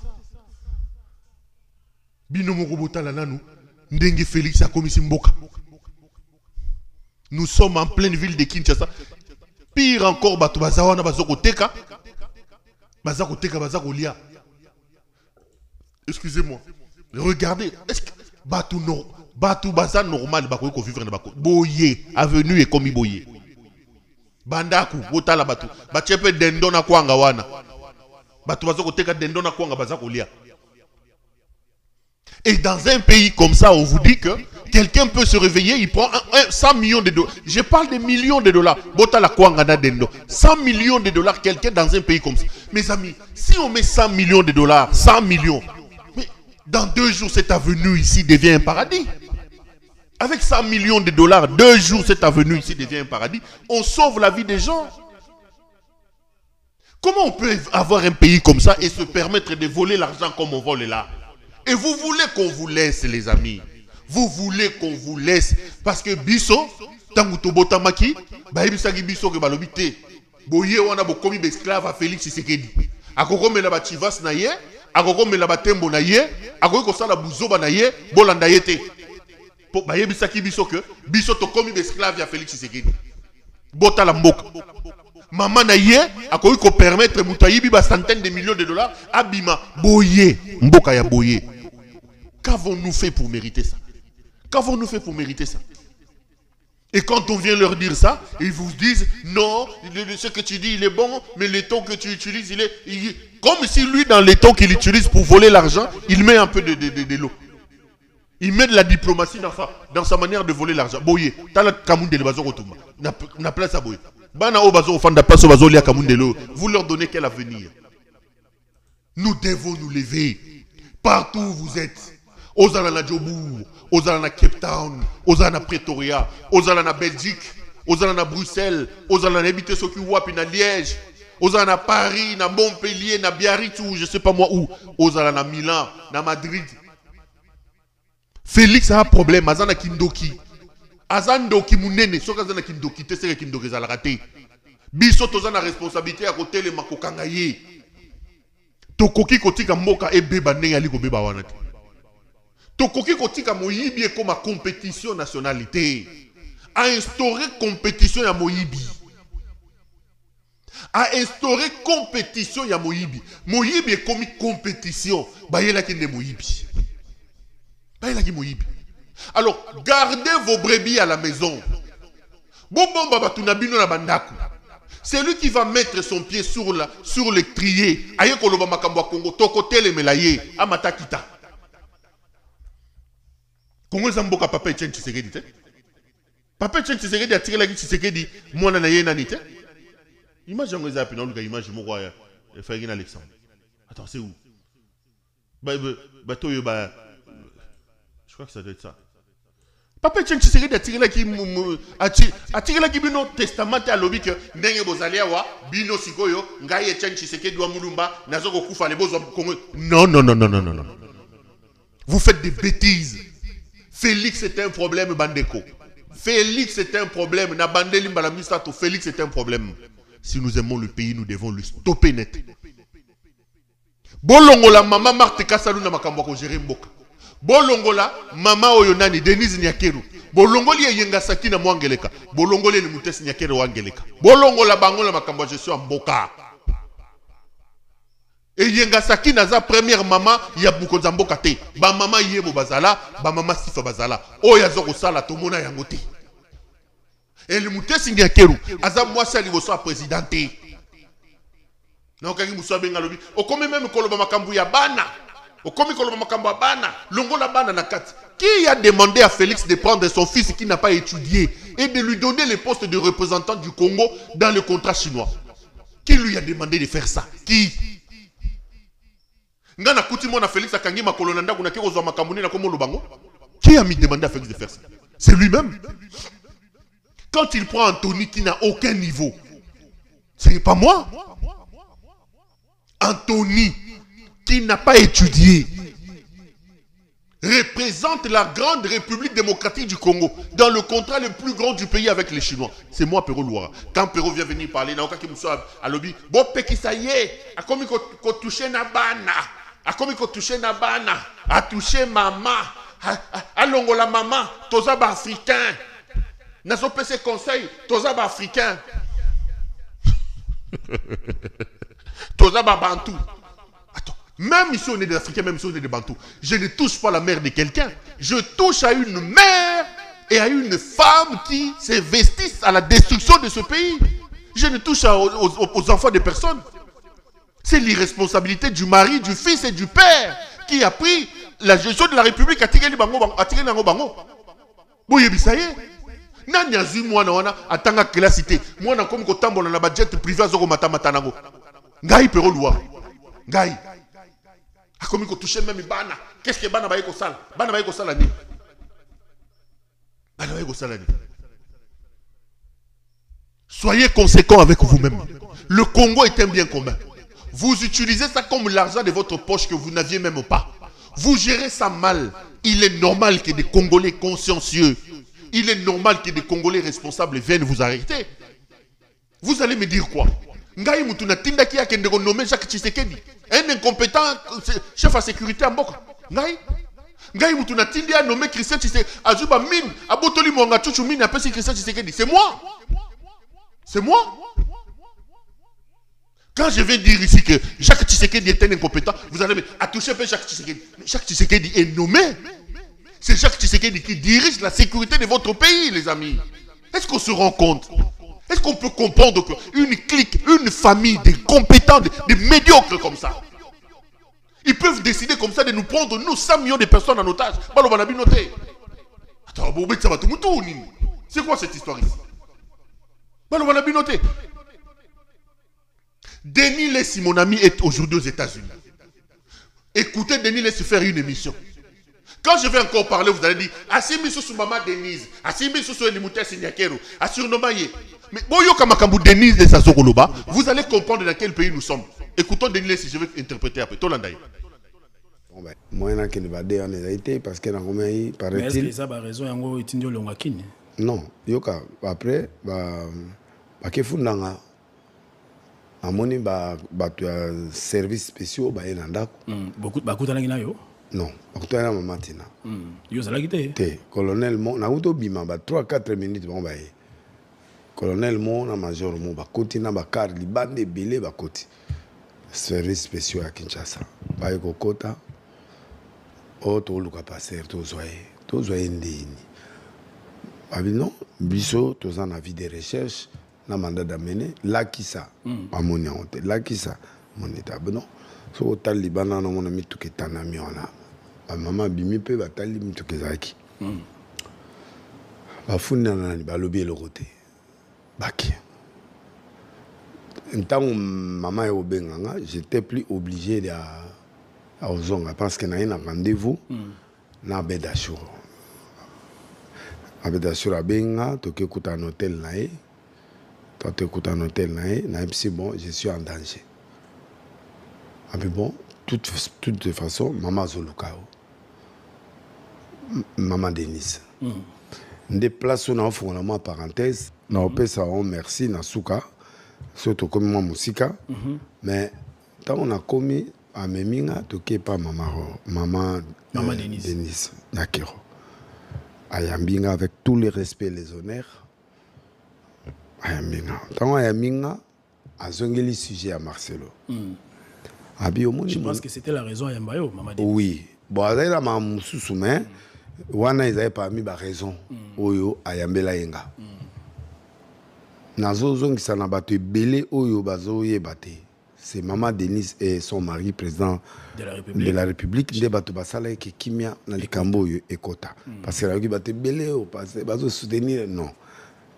Binomo Robota Lananou, Ndenge Félix a commis Mboka. Nous sommes en pleine ville de Kinshasa. Pire encore, Bato Bazawana Bazoko Teka. Bazako Teka, Bazako Lia. Excusez-moi. Regardez, est-ce que Batou Baza normal, Bako ko vivre na Bako. Boye, avenue et komi Boye. Bandaku, Botala Batou. Bachepe Dendona Kwanga Wana. Batou Bazoko Teka Dendona Kwanga Bazako Lia. Et dans un pays comme ça, on vous dit que quelqu'un peut se réveiller, il prend 100 millions de dollars. Je parle de millions de dollars. Botala Kwangana Dendo. 100 millions de dollars, quelqu'un dans un pays comme ça. Mes amis, si on met 100 millions de dollars, 100 millions, mais dans 2 jours, cette avenue ici devient un paradis. Avec 100 millions de dollars, 2 jours, cette avenue ici devient un paradis. On sauve la vie des gens. Comment on peut avoir un pays comme ça et se permettre de voler l'argent comme on vole là? Et vous voulez qu'on vous laisse, les amis. Vous voulez qu'on vous laisse. Parce que Bisso, tangu tobotamaki, baibisaki Bisso ke balobite. Boye wana bokomi esclave à Félix Tshisekedi. Akoko mela ba chivas na ye, akoko mela ba tembo na ye, akoko kosala buzoba na ye, bolanda ye te. Po baibisaki Bisso ke Bisso tokomi esclave à Félix Tshisekedi. Bota la mboka. Maman na ye, akoko ko permettre mutayibi ba centaines de millions de dollars abima boye, mboka ya boye. Qu'avons-nous fait pour mériter ça? Qu'avons-nous fait pour mériter ça? Et quand on vient leur dire ça, ils vous disent non, ce que tu dis il est bon, mais les tons que tu utilises, il est comme si lui dans les tons qu'il utilise pour voler l'argent, il met un peu de l'eau. Il met de la diplomatie dans sa manière de voler l'argent. Boye, tala kamunde le bazo rotuma. Na place à boye. Bana o bazo ofanda paso bazo lia kamunde lo. Vous leur donnez quel avenir? Nous devons nous lever partout où vous êtes. Ozala na Djobourg, ozala na Cape Town, ozala na Pretoria, ozala na Belgique, ozala na Bruxelles, ozala na Ebite Soki Wapi na Liège, ozala na Paris, na Montpellier, na Biarritz ou je sais pas moi où, ozala na Milan, na Madrid. Félix a un problème, azana kindoki. Azandoki munene, soka azana kindoki, te sere kindoki zalakate. Biso tozana responsabilité à côté les makokangaye. Tokoki kotika mboka e beba ndenge ali ko beba wana te. Tokoki kotika moyibi comme ma compétition nationalité. A instauré compétition ya moyibi. A instauré compétition ya moyibi. Moyibi est comme compétition. Bayela ki ne moyibi. Bayela ki moyibi. Alors, gardez vos brebis à la maison. Bon baba tunabino na bandaku. C'est lui qui va mettre son pied sur l'étrier. Aye koloba makambo Congo, toko tele melaye, amata kita. Congo zamboka papa Etienne Tshisekedi te. Papa Etienne Tshisekedi a tiré la Tshisekedi, moi na ye nani te. Image en zapi na luka image mo kwa Fagin Alexandre. Attends, c'est où? Je crois que ça doit être ça. Papa Etienne Tshisekedi a tiré la qui bino testament à l'obi que ndenge bozalia wa bino sikoyo ngai Etienne Tshisekedi wa mulumba nazoko kufa le bozo Congo. Non. Vous faites des bêtises. Félix est un problème bandeko. Félix est un problème na bandeli mbala misato. Félix est un problème. Si nous aimons le pays, nous devons le stopper net. Bolongola maman Marthe Kassalu na makambo ko gérer mboka. Bolongola mama oyonani Denise Nyakeru. Bolongoli yenga sakina mwangeleka. Bolongoli ni mutesi Nyakeru wangeleka. Bolongola bangola makambo gestion mboka. Et yenga sakina za première maman ya bukonza mboka te. Ba mama yebo bazala, ba mama sifa bazala. Oya zoko sala tomona yango te. Et le mutesi Nyakeru aza mwasi aliboso a présidenté. Na okangi muso benga lobi. Okome même koloba makambo ya bana. Qui a demandé à Félix de prendre son fils qui n'a pas étudié et de lui donner le poste de représentant du Congo dans le contrat chinois? Qui lui a demandé de faire ça? Qui? Qui a mis demandé à Félix de faire ça? C'est lui-même. Quand il prend Anthony qui n'a aucun niveau, ce n'est pas moi. Anthony qui n'a pas étudié, représente la grande République démocratique du Congo dans le contrat le plus grand du pays avec les Chinois. C'est moi, Perrault Loira. Quand Perrault vient venir parler, à l'objet, bon, Peki, ça y est, a comme qu'on touche na bana, a comme qu'on touche na bana, a touché maman, a longola maman, tozaba africain, n'a pas ses conseils, tozaba africain, tozaba bantou. Même si on est des Africains, même si on est des Bantous, je ne touche pas la mère de quelqu'un. Je touche à une mère et à une femme qui s'investissent à la destruction de ce pays. Je ne touche aux enfants de personne. C'est l'irresponsabilité du mari, du fils et du père qui a pris la gestion de la République à tirer Nango Bango. Boye bisaye. Nani azu mwana wana atanga cité. Mwana comme ko tambola na budget privé azoko matamata nango. Ngai Perrault Loira. Ngai. A comme il touche même bana. Qu'est-ce que bana baye ko sala? Bana baye ko sala ni. Bana baye ko sala ni. Soyez conséquents avec vous-même. Le Congo est un bien commun. Vous utilisez ça comme l'argent de votre poche que vous n'aviez même pas. Vous gérez ça mal. Il est normal que des Congolais consciencieux, il est normal que des Congolais responsables viennent vous arrêter. Vous allez me dire quoi? Ngai Mutuna Tinda qui a nommé Jacques Tshisekedi, un incompétent chef à sécurité en Boka. Ngai Mutuna Tinda a nommé Christian Tshisekedi, Azuba Mine, Abotoli Mwanga Chuchu Mine, appelle Christian Tshisekedi. C'est moi. C'est moi. Quand je vais dire ici que Jacques Tshisekedi est un incompétent, vous allez me toucher Jacques Tshisekedi. Jacques Tshisekedi est nommé. C'est Jacques Tshisekedi qui dirige la sécurité de votre pays, les amis. Est-ce qu'on se rend compte? Est-ce qu'on peut comprendre qu'une clique, une famille de compétents, de médiocres comme ça, ils peuvent décider comme ça de nous prendre, nous, 100 millions de personnes en otage? Attends, c'est quoi cette histoire ici? Denis Lessi, mon ami, est aujourd'hui aux États-Unis. Écoutez Denis Lessi faire une émission. Quand je vais encore parler, vous allez dire Assimi sous maman Denise, Assimi sous Elimouté Signakeru, Assurnomaye. Mais Boyoka Makambu Denise de Sazokoloba, vous allez comprendre dans quel pays nous sommes. Écoutons Denis Lessi, je vais interpréter après. Tolandaï. Moi, je ne vais pas dire parce que mais est-ce que ça a raison yango itindi olongakini? Non, yoka après que fundanga amoni tu as service spéciaux ba enanda beaucoup tanaki na yo? Non, beaucoup na mama tina. Yo zala kité? Té colonel mo na uto bima ba 3-4 minutes bon ba colonel mo na major mo ba koti na ba car libande belé ba koti. Service spéciaux à Kinshasa. Ba kokota to luka passer to zoye ndini. Abi non, biso to za na vie de recherche na mandat d'amener la kisa amoni honte la kisa monita non. So talibana na mona mituke tanami ona. Ba mama bimi pe ba tali mituke zaki. Ba funda na ni ba lobi le côté. Baki. Tant maman est au Benganga, j'étais plus obligé de Ozonga parce que n'a un rendez-vous na Bedachur. À Bedachur à Benga, tu écoutes un hôtel naé, tu écoutes un hôtel naé, c'est bon, je suis en danger. Ah mais bon, toute façon, maman Zolukao, maman Denise. Des places où on a fait parenthèse, na opesa on merci na suka. Surtout comme moi musika mais quand on a commis à Meminga toqué pas maman Denise Nakero Ayambinga avec tous les respects et les honneurs Ayambinga tant Ayambinga a zongeli sujet à Marcelo je pense que c'était la raison Ayambayo maman Denise. Oui bon azali la maman mususu mais wana ils pas mis ba raison oyo Ayambela yenga Nazozongisa na bato belé oyo bazoye baté. C'est maman Denise et son mari président de la République de bato basala ke kimia na likambo yo ekota parce que la bato belé au passé bazo soutenir non.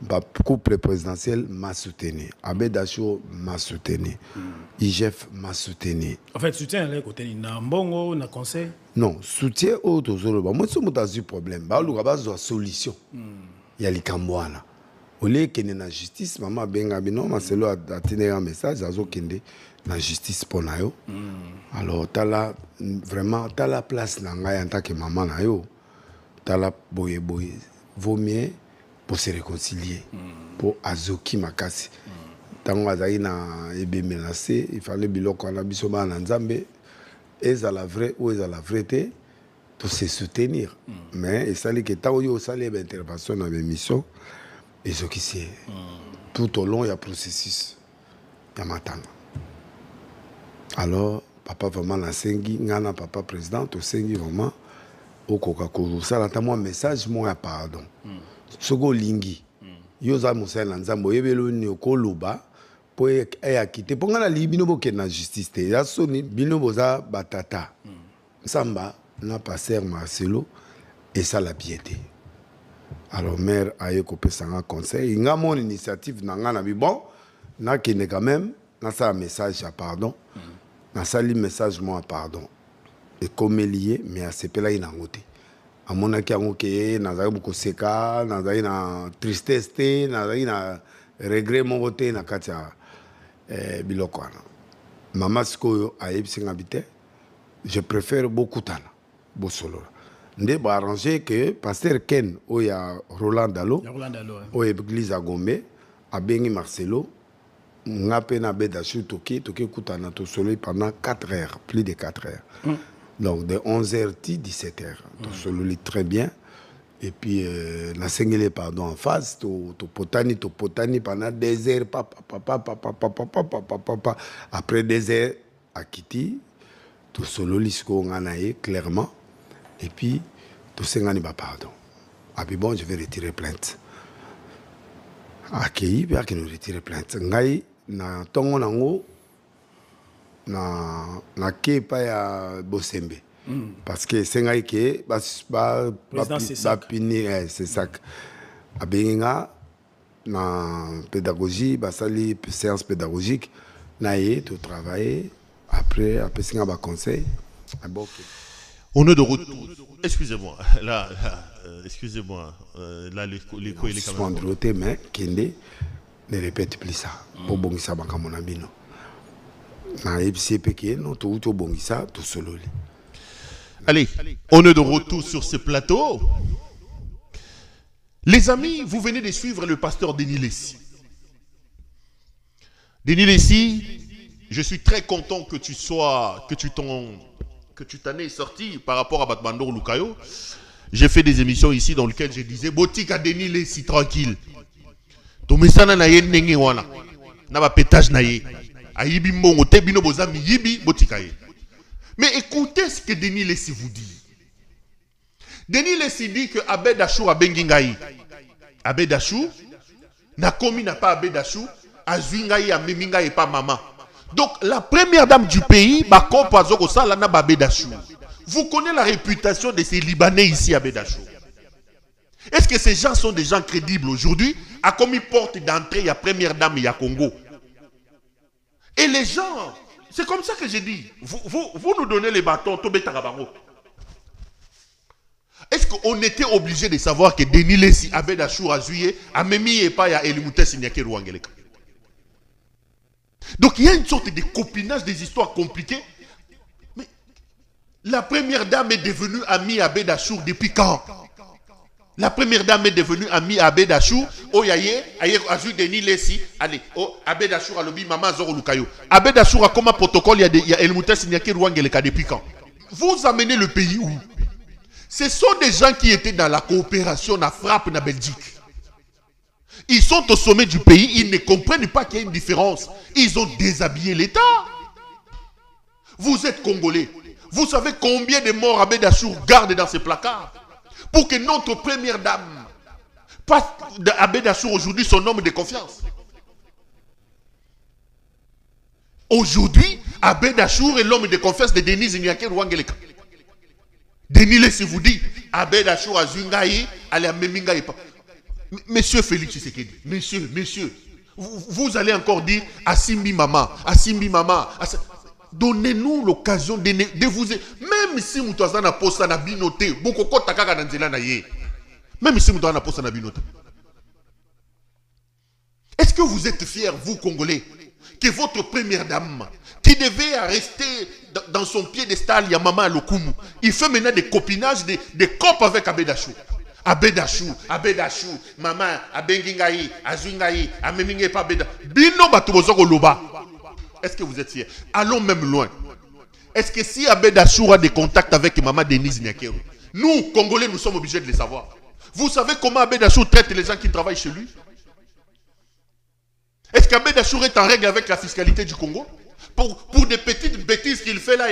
Ba couple présidentiel m'a soutenu. Abedacho m'a soutenu. IGF m'a soutenu. En fait soutien là côté na mbongo na conseil? Non, soutien au tozolo ba moi so mutazu problème. Ba luka bazo solution. Ya likambo wana. Au lieu qu'il y ait la justice, maman benga bino, Marcelo a tenu un message, azo kende la justice pour nayo. Alors t'as vraiment t'as la place nanga en tant que maman nayo. T'as la boye vaut mieux pour se réconcilier, pour azoki makasi. Tant azai na ebe menacé, il fallait biloko na bisoba na nzambe. Est-ce la vraie ou est-ce la vérité? Pour se soutenir. Mais il fallait que tant yo salé intervention dans l'émission. Et ce qui c'est, tout au long, il y a un processus. Il y a matanga. Alors, papa vraiment la sengi, ngana papa président, tout sengi vraiment, au Coca-Cola. Ça, là, moi, message, moi, pardon. Ce que lingi, yoza moussa lanzambo, yebelo ni okoloba, pour y quitter. Pour ngana li bino boke na justice, ya soni bino boza batata. Samba, na passer Marcelo, et ça la piété. Alors, maire a eu coupé un conseil. Il y a mon initiative, bon, n'a qu'il quand même, n'a ça un message à pardon, n'a ça un message moi à pardon. Et comme lié, mais à ce là il a goûté. À mon avis, n'a pas beaucoup seka, n'a pas une tristesse, n'a pas une regret mon voté, n'a pas biloko. Maman Skoyo a eu habité. Je préfère beaucoup tana, bosolo. Ndé ba arrangé que pasteur Ken oya Roland Dalo oya église à Gombe a bengi Marcelo ngape na Bedachu toki kutana to solo pendant 4 heures, plus de 4 heures. Donc de 11h à 17h. To solo très bien et puis na sengele pardon en face to potani pendant 2 heures papa après 2 heures à Kiti to solo lisko nganaye clairement. Et puis, tout ce n'est pas pardon. Ah puis bon, je vais retirer plainte. Accueilli, puis qu'il nous retire plainte. Ngai na tongo nango na kepa ya Bosembe. Parce que c'est ngai ke ba pini c'est ça. Abenga na pédagogie, ba sali séance pédagogique na yé to travailler après singa ba conseil. Bon. On est de retour. Excusez-moi. Là, excusez-moi. Là, l'écho, il est quand même... Androté, mais Kende ne répète plus ça. Pour bongisa baka mon abino. Na FCPK, non, tout bongisa, tout solo. Allez, on est de retour sur ce plateau. Les amis, vous venez de suivre le pasteur Denis Lessi. Denis Lessi, je suis très content que tu t'en es sorti par rapport à Batmando Lukayo. J'ai fait des émissions ici dans lesquelles je disais boutique à Denis Lessi tranquille. To mesana na ye ndenge wana. Na ba pétage na ye. Ayibi mbongo te bino bozami yibi botika ye. Mais écoutez ce que Denis Lessi vous dit. Denis Lessi dit que Abed Achour a bengingaï. Abed Achour n'a commis n'a pas Abed Achour. Azuingaï a memingaï et pas maman. Donc la première dame du pays, vous connaissez la réputation de ces Libanais ici à Abed Achour. Est-ce que ces gens sont des gens crédibles aujourd'hui? À comme ils portent d'entrée, il y a première dame, il y a Congo. Et les gens, c'est comme ça que j'ai dit. Vous nous donnez les bâtons, est-ce qu'on était obligé de savoir que Denis Lessi, Abed Achour, Azuye, Amemi et pas ya Elimouté Sinyake Rouangeleka? Donc il y a une sorte de copinage des histoires compliquées. Mais la première dame est devenue amie à Abed Achour depuis quand? La première dame est devenue amie à Abed Achour. Oh yaye, Azu Denis Lessi. Allez, oh Abed Achour a lobby maman Zoro Lukayo. Abed Achour a comme un protocole, il y a Elimouté Sinyake Rouangeleka depuis quand? Vous amenez le pays où? Ce sont des gens qui étaient dans la coopération, la frappe en Belgique. Ils sont au sommet du pays, ils ne comprennent pas qu'il y a une différence. Ils ont déshabillé l'État. Vous êtes Congolais. Vous savez combien de morts Abed Achour garde dans ses placards pour que notre première dame passe d'Abed Achour aujourd'hui son homme de confiance. Aujourd'hui, Abed Achour est l'homme de confiance de Denis Sinyake Rouangeleka. Denis Lessi vous dit, Abed Achour a Zungaï, allez à Memingaï. Monsieur Félix Tshisekedi, messieurs, vous allez encore dire Asimbi Mama. Donnez-nous l'occasion de vous... Même si vous avez un poste à binoté, même si vous avez un poste à binoté. Est-ce que vous êtes fiers, vous Congolais, que votre première dame, qui devait rester dans son piédestal, il y a Maman Lokumu, il fait maintenant des copinages, des copes avec Abed Achour. Abed Achour, Maman, Abengingaï, Azuingaï, Amemingaï, pas Abed Achour. Bino Batubozoko Loba. Est-ce que vous êtes fiers? Allons même loin. Est-ce que si Abed Achour a des contacts avec Maman Denis Sinyake, nous, Congolais, nous sommes obligés de les savoir. Vous savez comment Abed Achour traite les gens qui travaillent chez lui? Est-ce qu'Abed Achour est en règle avec la fiscalité du Congo? Pour des petites bêtises qu'il fait là,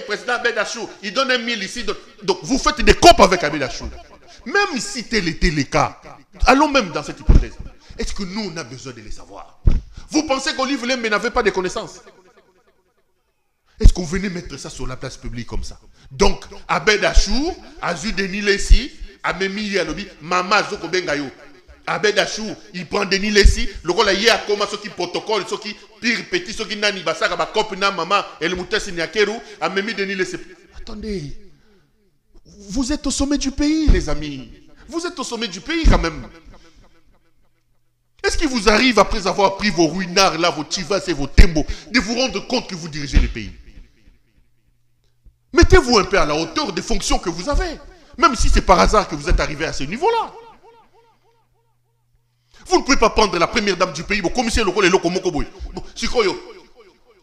président Abed Achour, il donne 1 000 ici. Donc vous faites des copes avec Abed Achour. Même si tel était le cas, allons même dans cette hypothèse. Est-ce que nous, on a besoin de les savoir? Vous pensez qu'Olive Lembe n'avait pas de connaissances? Est-ce qu'on venait mettre ça sur la place publique comme ça? Donc, Abed Achour, Azu Denis Lessi, Amemi Yalobi, Mama Zoko Bengayo. Abed Achour, il prend Denis Lessi, le rôle est à comment ceux qui protocole, ceux qui pire petit, ceux qui nani basaka ba kopina maman et le Moutessi Nyakeru, Amemi Denis Lessi. Attendez. Vous êtes au sommet du pays, les amis. Vous êtes au sommet du pays quand même. Est-ce qu'il vous arrive, après avoir pris vos ruinards, là, vos chivas et vos tembo, de vous rendre compte que vous dirigez le pays? Mettez-vous un peu à la hauteur des fonctions que vous avez. Même si c'est par hasard que vous êtes arrivé à ce niveau-là. Vous ne pouvez pas prendre la première dame du pays.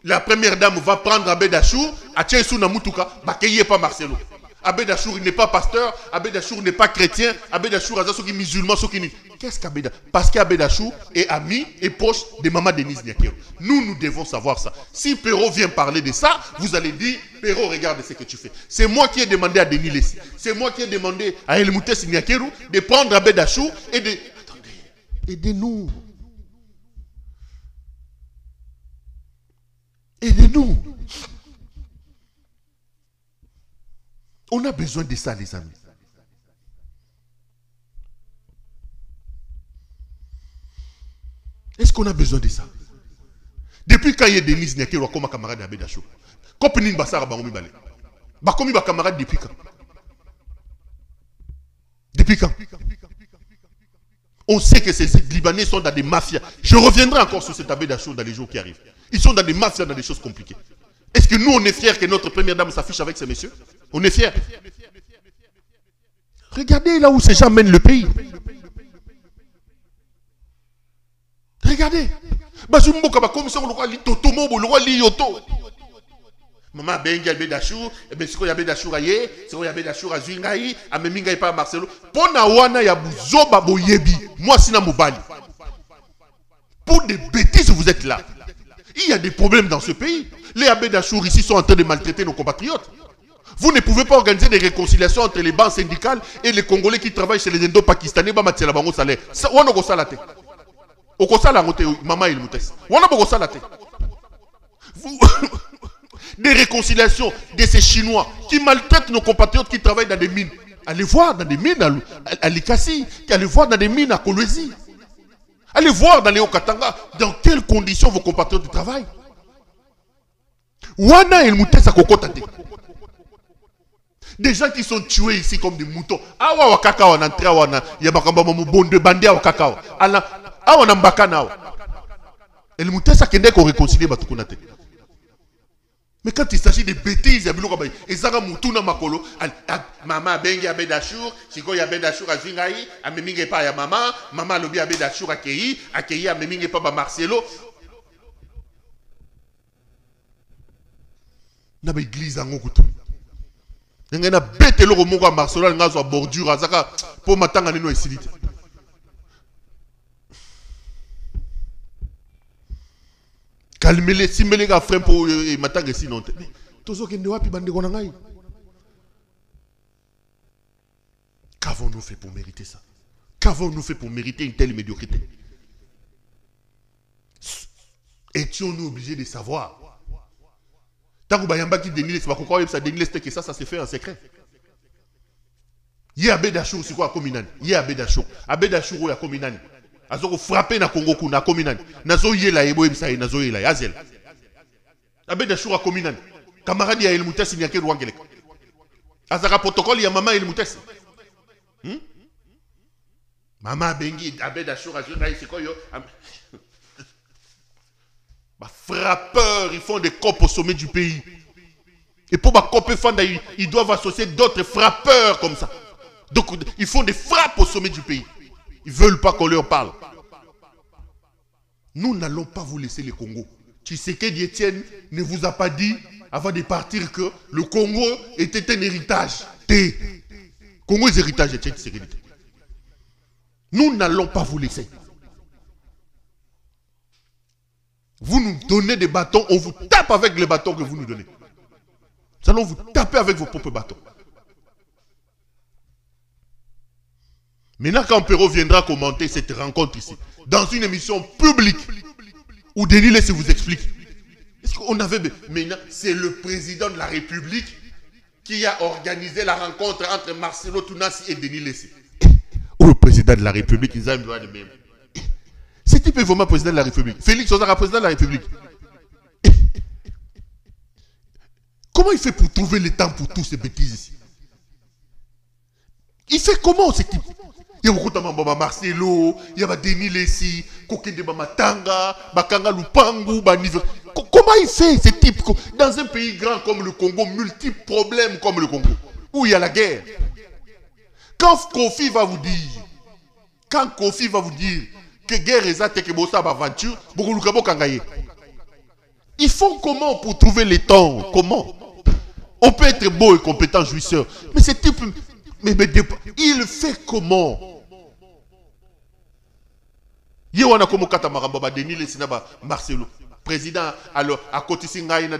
La première dame va prendre Abed Achour, à Tchesuna Mutuka, Bakeye pas Marcelo. Abed Achour il n'est pas pasteur, Abed Achour n'est pas chrétien, Abed Achour a ceux qui musulmans, ceux qui... Qu'est-ce qu'Abed Achour? Parce qu'Abed Achour est ami et proche de Maman Denis Sinyake. Nous devons savoir ça. Si Perrault vient parler de ça, vous allez dire, Perrault, regarde ce que tu fais. C'est moi qui ai demandé à Denis Lessi, c'est moi qui ai demandé à Elimouté Sinyake de prendre Abed Achour et de... Attendez, aidez-nous. Aidez-nous. On a besoin de ça, les amis. Est-ce qu'on a besoin de ça? Depuis quand il y a Denis Sinyake comme camarade d'Abed Achour, Kopinin Bassara Bangomi Balé. Bakomi ba camarade depuis quand? Depuis quand? On sait que ces Libanais sont dans des mafias. Je reviendrai encore sur cet Abed Achour dans les jours qui arrivent. Ils sont dans des mafias, dans des choses compliquées. Est-ce que nous, on est fiers que notre première dame s'affiche avec ces messieurs? On est fiers. Regardez là où ces gens mènent le pays. Regardez. Maman bengi albe dachou, ebe siko yabe dachou aye, siko yabe dachou azuingai, ameminga ipa Marcelo. Pona wana ya buzoba boyebi, moi sina mobali. Pour des bêtises vous êtes là. Il y a des problèmes dans ce pays. Les Abé Dachour ici sont en train de maltraiter nos compatriotes. Vous ne pouvez pas organiser des réconciliations entre les banques syndicales et les Congolais qui travaillent chez les Indo-Pakistanais, ba matsela bango salaire. Ça on go salate. Oko sala ngote mama il mutes. Wana go salate. Vous des réconciliations de ces Chinois qui maltraitent nos compatriotes qui travaillent dans des mines. Allez voir dans des mines à Likasi, allez voir dans des mines à Kolwezi. Allez voir dans les Okatanga dans quelles conditions vos compatriotes travaillent. Wana el Moutessa Kokotate. Des gens qui sont tués ici comme des moutons. Awa wakaka wana entra wana yabakamba mu bonde bande wa kakao. Ala awa mbakana. El Moutessa kende ko réconcilier batukunate. Mais quand il s'agit de bêtises, et ça mutuna makolo, maman bengi abe dachour, siko ya dachour a zingai, a meminge pa ya maman, maman lobi abe dachour accueilli a meminge pa ba Marcelo. Na ba église en ngokutu. Ngena bête lo mongo Marcelo ngazo a bordure azaka po matanga nino esilite. Calmez-les, si les gars frère pour matanga sinon. Tozo kende wapi bande kona ngai. Qu'avons-nous fait pour mériter ça? Qu'avons-nous fait pour mériter une telle médiocrité? Étions-nous obligés de savoir? Tant que Bayamba qui dénile, c'est pas pourquoi ça dénile, c'est que ça se fait en secret. Yé Abé Dachour, c'est quoi à Kominan? Yé Abé Dachour. Abé Dachour, à Kominan. Azoko frappé na Congo kuna kominan nazo yela ebo ebisa nazo yela azel Abé Dachour a kominan camarade ya El Moutessi nyake rwangelek azaka protocole ya mama El Moutessi mama bengi Abé Dachour a jona c'est quoi yo bah frappeurs ils font des copes au sommet du pays et pour ba coper fanda ils doivent associer d'autres frappeurs comme ça donc ils font des frappes au sommet du pays. Ils ne veulent pas qu'on leur parle. Nous n'allons pas vous laisser le Congo. Tshisekedi Etienne ne vous a pas dit, avant de partir, que le Congo était un héritage. Congo est héritage Etienne Tshisekedi. Nous n'allons pas vous laisser. Vous nous donnez des bâtons, on vous tape avec les bâtons que vous nous donnez. Nous allons vous taper avec vos propres bâtons. Maintenant, quand Perrault viendra commenter cette rencontre ici, dans une émission publique, où Denis Lessé vous explique, est-ce qu'on avait... Maintenant, c'est le président de la République qui a organisé la rencontre entre Marcelo Tounassi et Denis Lessé. Ou le président de la République, ils ont le même. Ce type est vraiment président de la République. Félix Ozara, président de la République. Comment il fait pour trouver le temps pour toutes ces bêtises ici? Il fait comment ce type? Il y a Marcelo, il y a Denis Lessé, Kokende Matanga, Bakanga Lupangu, comment il fait ce type dans un pays grand comme le Congo, multiples problèmes comme le Congo, où il y a la guerre? Quand Kofi va vous dire que guerre est et que Bossa aventure, ils font comment pour trouver le temps? Comment? On peut être beau et compétent jouisseur, mais ce type, il fait comment? Yewana komo kata maramba Denis Lessé ba Marcelo président alors à côté singaï na.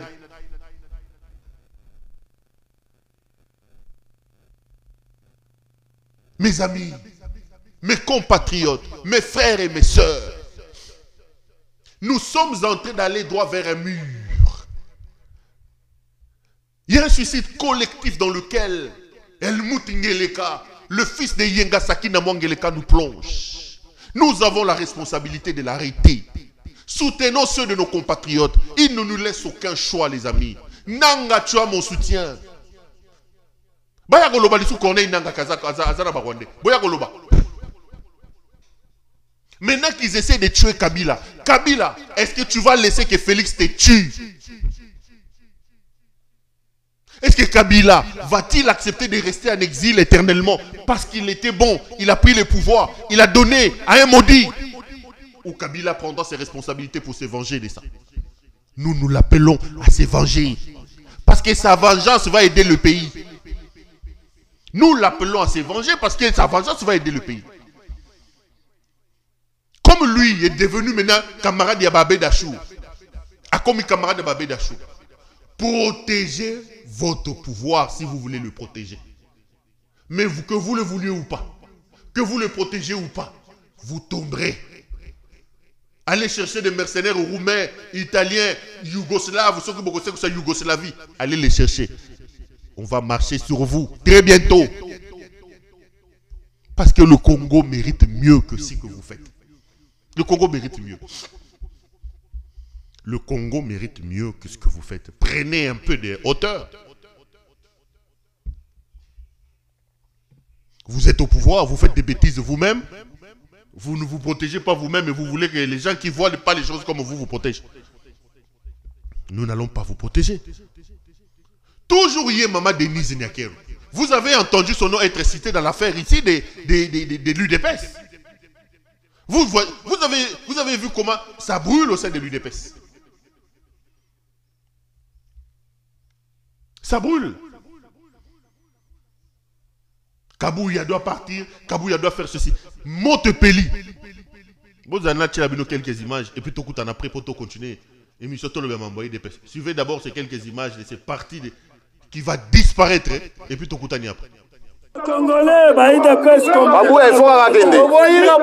Mes amis, mes compatriotes, mes frères et mes sœurs, nous sommes en train d'aller droit vers un mur. Il y a un suicide collectif dans lequel Helmut Ngeleka, le fils de Yenga Sakina Ngeleka, nous plonge. Nous avons la responsabilité de l'arrêter. Soutenons ceux de nos compatriotes. Ils ne nous laissent aucun choix, les amis. Nanga, tu as mon soutien. Maintenant qu'ils essaient de tuer Kabila. Kabila, est-ce que tu vas laisser que Félix te tue? Est-ce que Kabila va-t-il accepter de rester en exil éternellement parce qu'il était bon, il a pris le pouvoir, il a donné à un maudit? Ou Kabila prendra ses responsabilités pour se venger de ça? Nous l'appelons à se venger. Parce que sa vengeance va aider le pays. Nous l'appelons à se venger parce que sa vengeance va aider le pays. Comme lui est devenu maintenant camarade de Babé Dachou, a commis camarade de Babé Dachou, protégez votre pouvoir si vous voulez le protéger. Mais vous, que vous le vouliez ou pas, que vous le protégez ou pas, vous tomberez. Allez chercher des mercenaires roumains, italiens, yougoslaves, ceux qui sont en Yougoslavie. Allez les chercher. On va marcher sur vous très bientôt. Parce que le Congo mérite mieux que ce que vous faites. Le Congo mérite mieux. Le Congo mérite mieux que ce que vous faites. Prenez un peu de hauteur. Vous êtes au pouvoir, vous faites des bêtises vous-même. Vous ne vous protégez pas vous-même et vous voulez que les gens qui ne voient pas les choses comme vous protègent. Nous n'allons pas vous protéger. Toujours hier, Maman Denise Nyakero. Vous avez entendu son nom être cité dans l'affaire ici de l'UDPS. Vous avez vu comment ça brûle au sein de l'UDPS. Ça brûle. Kabouya doit partir, Kabouya doit faire ceci. Montepelli. Vous en avez quelques images et puis tout en après pour continuer. Et M. Tolo va m'envoyer des pestes. Suivez d'abord ces quelques images de ces parties qui va disparaître et puis tout après. Congolais, baïda pes comme Kabouya il faut arrêter. Kabouya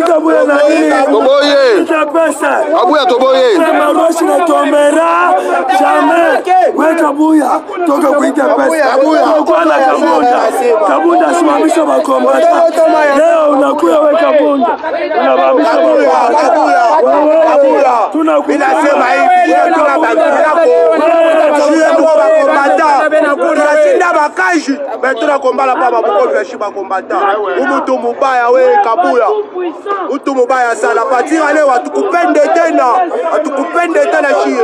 Kabouya na Toboye. Kabouya Toboye. Ma gauche ne tombera jamais. Ouais Kabouya, toka kuita pes. Kabouya na Kabunda simamisha makombata. Leo unakuya we Kabunda. Unabamisha Kabouya. Tunakuya sema hivi, tunashinda bakaji. Kombala baba moko vya shiba kombata. Umutu mubaya we Kabouya. Utu mubaya sana. Patira leo atukupende tena. Atukupende tena shie.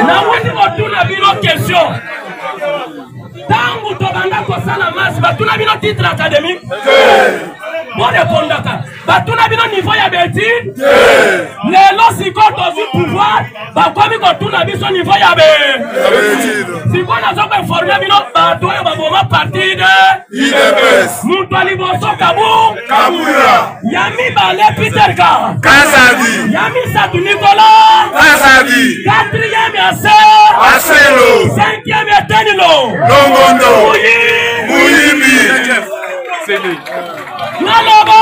Na wani otuna bino question. Tangu tobanda kosala masi batuna bino titre académique. Bon répondaka. Batuna bino niveau ya beti. Lelo siko tozi pouvoir. Bakomi kotuna biso niveau ya beti. Siko nazo informer bino batoyo baboma parti de IDPS. Mutuali boso Kabouya. Yami Bale Peter Kasadi. Yami Satu Nicolas Kasadi. 4e Aselo. 5e Tenilo. Longondo. Muyimbi. C'est lui. Loba.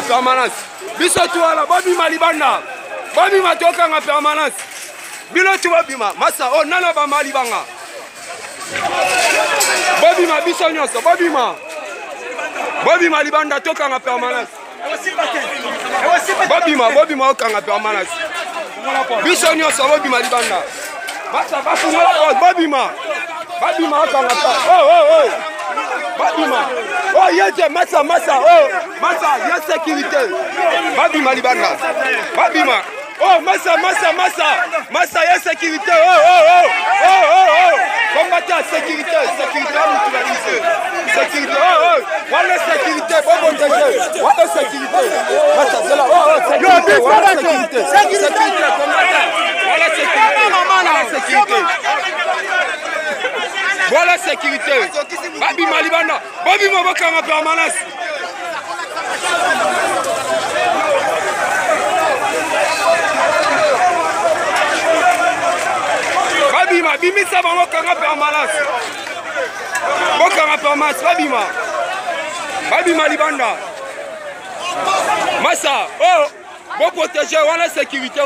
Permanence. Biso tuala Bobi Malibanda. Bobi matoka nga permanence. Bilo tu Bobima. Masa o nana ba Malibanga. Bobima biso nyonso Bobima. Bobi Malibanda toka nga permanence. Bobima oka nga permanence. Biso nyonso Bobi Malibanda. Masa bafu Bobima. Bobima oka nga oh. Babima. Oh, yete, massa, oh, massa, y'a sécurité. Babima Libanga. Babima. Oh, massa, y'a sécurité. Oh. combattant sécurité, sécurité, sécurité, voilà sécurité, bon protéger, voilà sécurité, voilà sécurité, sécurité, combattant, voilà sécurité, voilà sécurité, Babi Malibana, Babi Mabakanga permanence. Babima, bimisa bango kanga permanence. Bokanga permanence, Babima. Babima Libanda. Massa, oh, bon protéger, voilà sécurité.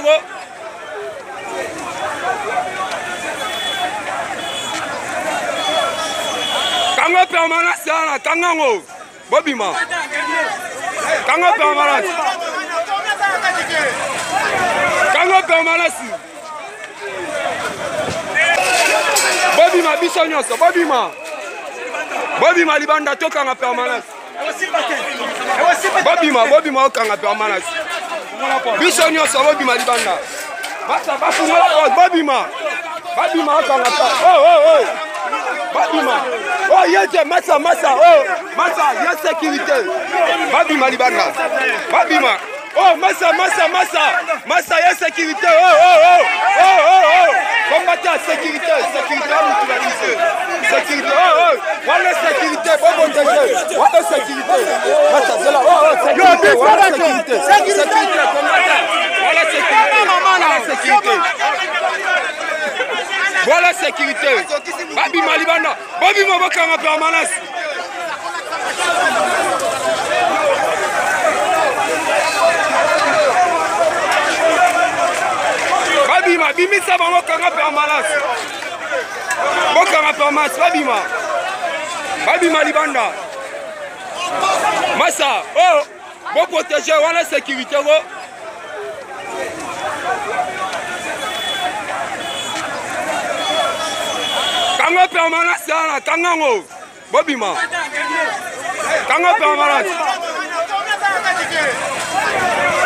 Kanga permanence, là, Kangango. Babima. Kanga permanence. Kanga permanence. Babima Bissonios, Babima. Babima Libanda tokanga permanence. Babima okanga permanence. Bissonios, Babima Libanda. Basta bafunga Babima. Babima okanga permanence. Oh. Babima. Oh yete massa oh. Massa y'a sécurité. Babima Libanda. Babima. Oh massa y'a sécurité. Oh. Combattant sécurité, sécurité, sécurité, voilà sécurité, bon protéger, voilà sécurité, massa c'est là, sécurité, voilà sécurité, sécurité, combattant, voilà sécurité, voilà sécurité, Babi Malibana, Babi Mabakanga permanence. Babima, bimisa bango kanga permanence. Bokanga permanence, Babima. Babima Libanda. Massa, oh, bon protéger, voilà sécurité. Kanga permanence, là, Kangango. Babima. Kanga permanence.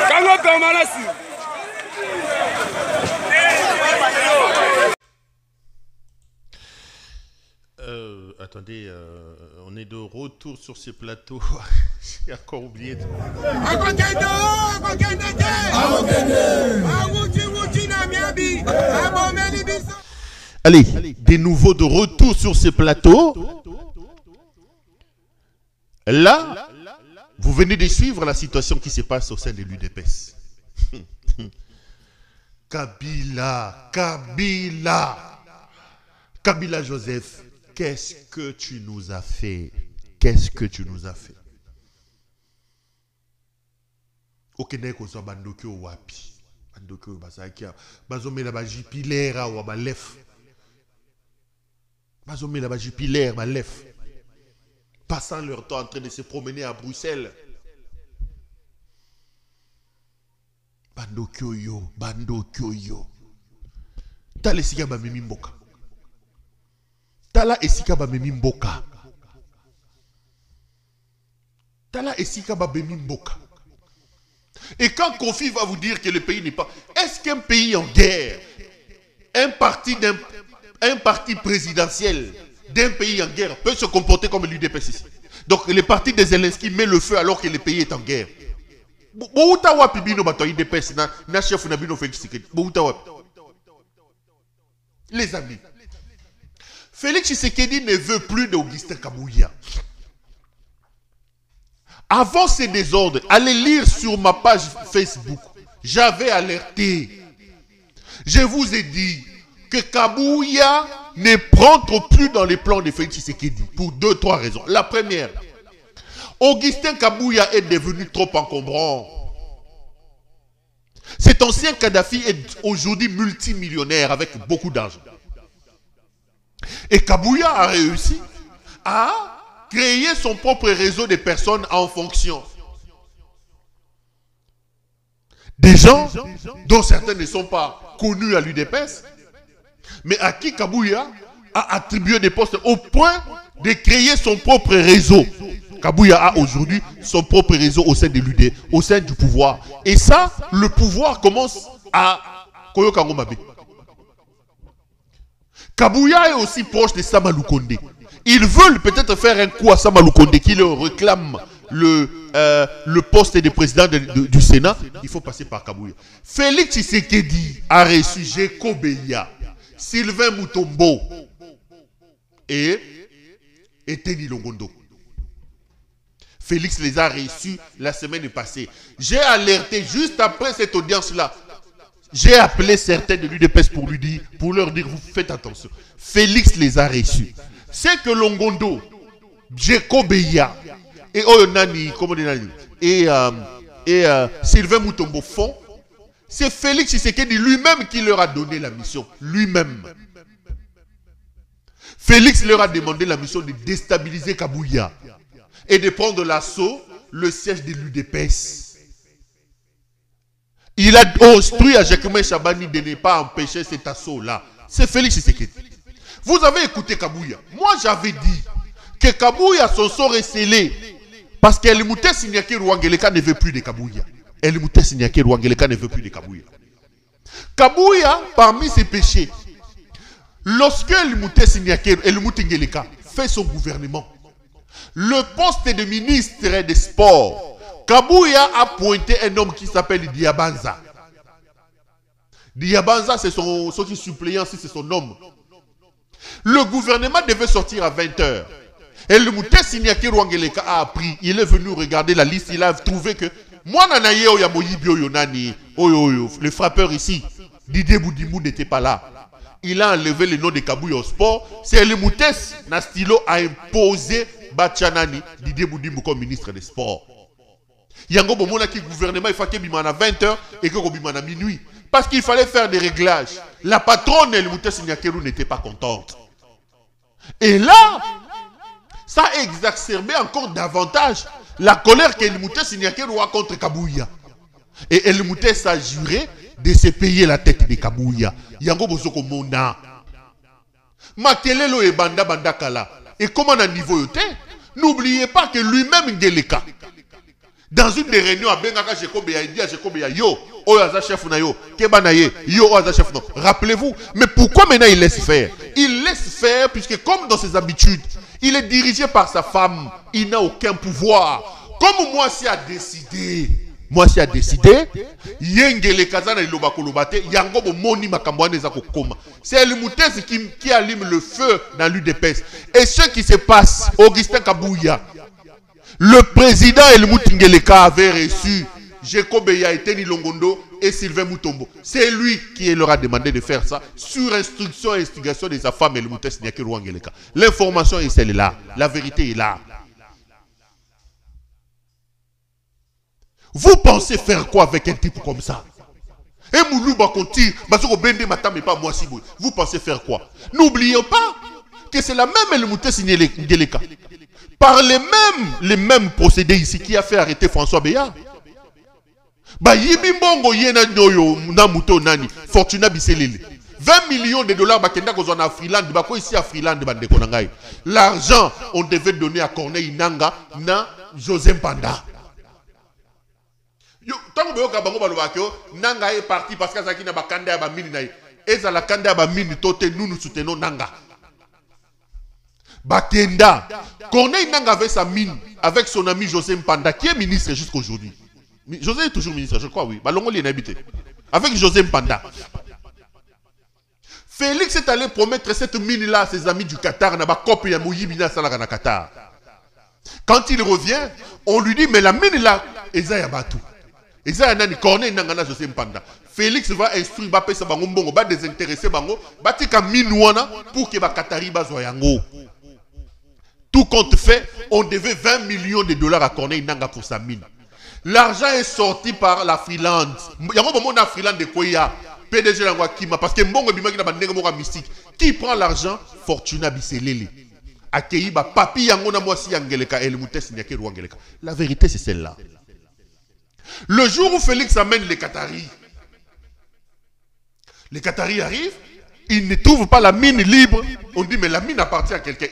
Kanga permanence. Attendez, on est de retour sur ces plateaux. J'ai encore oublié. Allez, des nouveaux de retour sur ces plateaux. Là, vous venez de suivre la situation qui se passe au sein de l'UDPS. Kabila Joseph, qu'est-ce que tu nous as fait? Qu'est-ce que tu nous as fait? Okeneko so bandoki o wapi? Bandoki o basaki bazomela ba jupilaire wa balef. Bazomela ba jupilaire balef. Passant leur temps en train de se promener à Bruxelles. Bandoki yo. Tala esika ba memi mboka. Tala esika ba memi mboka. Tala esika ba memi mboka. Et quand Kofi va vous dire que le pays n'est pas... Est-ce qu'un pays en guerre, un parti présidentiel d'un pays en guerre peut se comporter comme l'UDPS ici? Donc le parti de Zelensky met le feu alors que le pays est en guerre. Les amis, Félix Tshisekedi ne veut plus d'Augustin Kabouya. Avant ces désordres, allez lire sur ma page Facebook. J'avais alerté. Je vous ai dit que Kabouya ne rentre plus dans les plans de Félix Tshisekedi pour 2-3 raisons. La première, Augustin Kabouya est devenu trop encombrant. Cet ancien Kadhafi est aujourd'hui multimillionnaire avec beaucoup d'argent. Et Kabouya a réussi à créer son propre réseau de personnes en fonction. Des gens dont certains ne sont pas connus à l'UDPS, mais à qui Kabouya a attribué des postes au point de créer son propre réseau. Kabouya a aujourd'hui son propre réseau au sein de l'UD, au sein du pouvoir. Et ça, le pouvoir commence à Koyokangomabe. Kabouya est aussi proche de Sama Lukonde. Ils veulent peut-être faire un coup à Sama Lukonde qui leur réclame le poste de président du Sénat. Il faut passer par Kabouya. Félix Tshisekedi a reçu Jeko Beya, Sylvain Mutombo et Teni Longondo. Félix les a reçus la semaine passée. J'ai alerté juste après cette audience-là. J'ai appelé certains de l'UDPS pour leur dire, vous faites attention. Félix les a reçus. C'est que Longondo, Jeko Beya et Oyonani, et Sylvain Mutombo font, c'est Félix Tshisekedi lui-même qui leur a donné la mission. Lui-même. Félix leur a demandé la mission de déstabiliser Kabouya et de prendre l'assaut, le siège de l'UDPS. Il a instruit à Jacquemin Chabani de ne pas empêcher cet assaut-là. C'est Félix Tshisekedi. Vous avez écouté Kabouya. Moi, j'avais dit que Kabouya, son sort est scellé. Parce qu'Elimouté Signaki Rwangeleka ne veut plus de Kabouya. Elimouté Signaki Rwangeleka ne veut plus de Kabouya. Kabouya, parmi ses péchés, lorsque Elimouté Signaki Ngeleka fait son gouvernement, le poste de ministre des Sports, Kabouya a pointé un homme qui s'appelle Diabanza. Diabanza, c'est son qui suppléant, c'est son homme. Le gouvernement devait sortir à 20h. Et le Mouté Signaki Rwangeleka a appris. Il est venu regarder la liste. Il a trouvé que moi, le frappeur ici, Didier Boudimou n'était pas là. Il a enlevé le nom de Kabouya au sport. C'est le Mouté Nastilo a imposé Bachanani, Didier Boudimou comme ministre des Sports. Yango Bomona qui gouvernement il fallait qu'il à 20h et qu'il à minuit. Parce qu'il fallait faire des réglages. La patronne El Mouté Signakeru n'était pas contente. Et là, ça a exacerbé encore davantage la colère qu'El Mouté Signakeru a contre Kabouya. Et El Mouté s'est juré de se payer la tête de Kabouya. Yango Bozoko Mona. Makelelo et Banda Kala. Et comment à niveau yote? N'oubliez pas que lui-même Ngeleka. Dans une des réunions à Bengaka Jekobeya, il dit à Jekobeya, yo, Oyaza chef na yo, Kebanaye, yo, Oyaza chef na. Rappelez-vous, mais pourquoi maintenant il laisse faire? Il laisse faire puisque comme dans ses habitudes, il est dirigé par sa femme, il n'a aucun pouvoir. Comme moi si a décidé, Yengele Kazana et Lobakolobate, Yangobo Moni Makambouane Zakokoma. C'est le Moutez qui allume le feu dans l'UDPS. Et ce qui se passe, Augustin Kabouya, le président Helmut Ngeleka avait reçu Jekobeya et Teni Longondo et Sylvain Mutombo. C'est lui qui leur a demandé de faire ça sur instruction et instigation de sa femme Helmut Ngeleka. L'information est celle-là. La vérité est là. Vous pensez faire quoi avec un type comme ça? Et Moulouba Konti, vous pensez faire quoi? N'oublions pas que c'est la même Helmut Ngeleka. Par les mêmes procédés ici qui a fait arrêter François Beya. Ba Yibimbongo Yena Noyo Namuto Nani Fortuna Biselele 20 millions de dollars bakenda kozona à Freeland, bako ici à Freeland bande konangai. L'argent on devait donner à Corneille Nanga na José Mpanda. Yo tango beyoka bango balobakyo Nanga est parti parce que Zaki na bakanda ya ba mini na et za la kanda ya ba mini tote nous soutenons Nanga. Bakenda. Corneille Nanga avait sa mine avec son ami José Mpanda qui est ministre jusqu'aujourd'hui. José est toujours ministre, je crois, oui. Balongo l'y est habité. Avec José Mpanda. Félix est allé promettre cette mine-là à ses amis du Qatar. Qatar. Quand il revient, on lui dit, mais la mine-là, Ezaya Batou. Ezaya Nani, Corneille Nanga na José Mpanda. Félix va instruire, va payer sa bango mbongo, va désintéresser bango, va tika mine wana pour que ba Qatari bazoyango. Tout compte fait, on devait 20 millions de dollars à Corneille Nanga pour sa mine. L'argent est sorti par la Freeland. Il y a un moment dans Freeland de Koya, PDG Langwa Kima, parce que Mbongo Bimaki na bandenge mora mystique. Qui prend l'argent? Fortuna Biselele. Accueilli ba papi yango na mwasi yangeleka Helmut Signaki Rwangeleka. La vérité c'est celle-là. Le jour où Félix amène les Qataris arrivent, ils ne trouvent pas la mine libre. On dit mais la mine appartient à quelqu'un.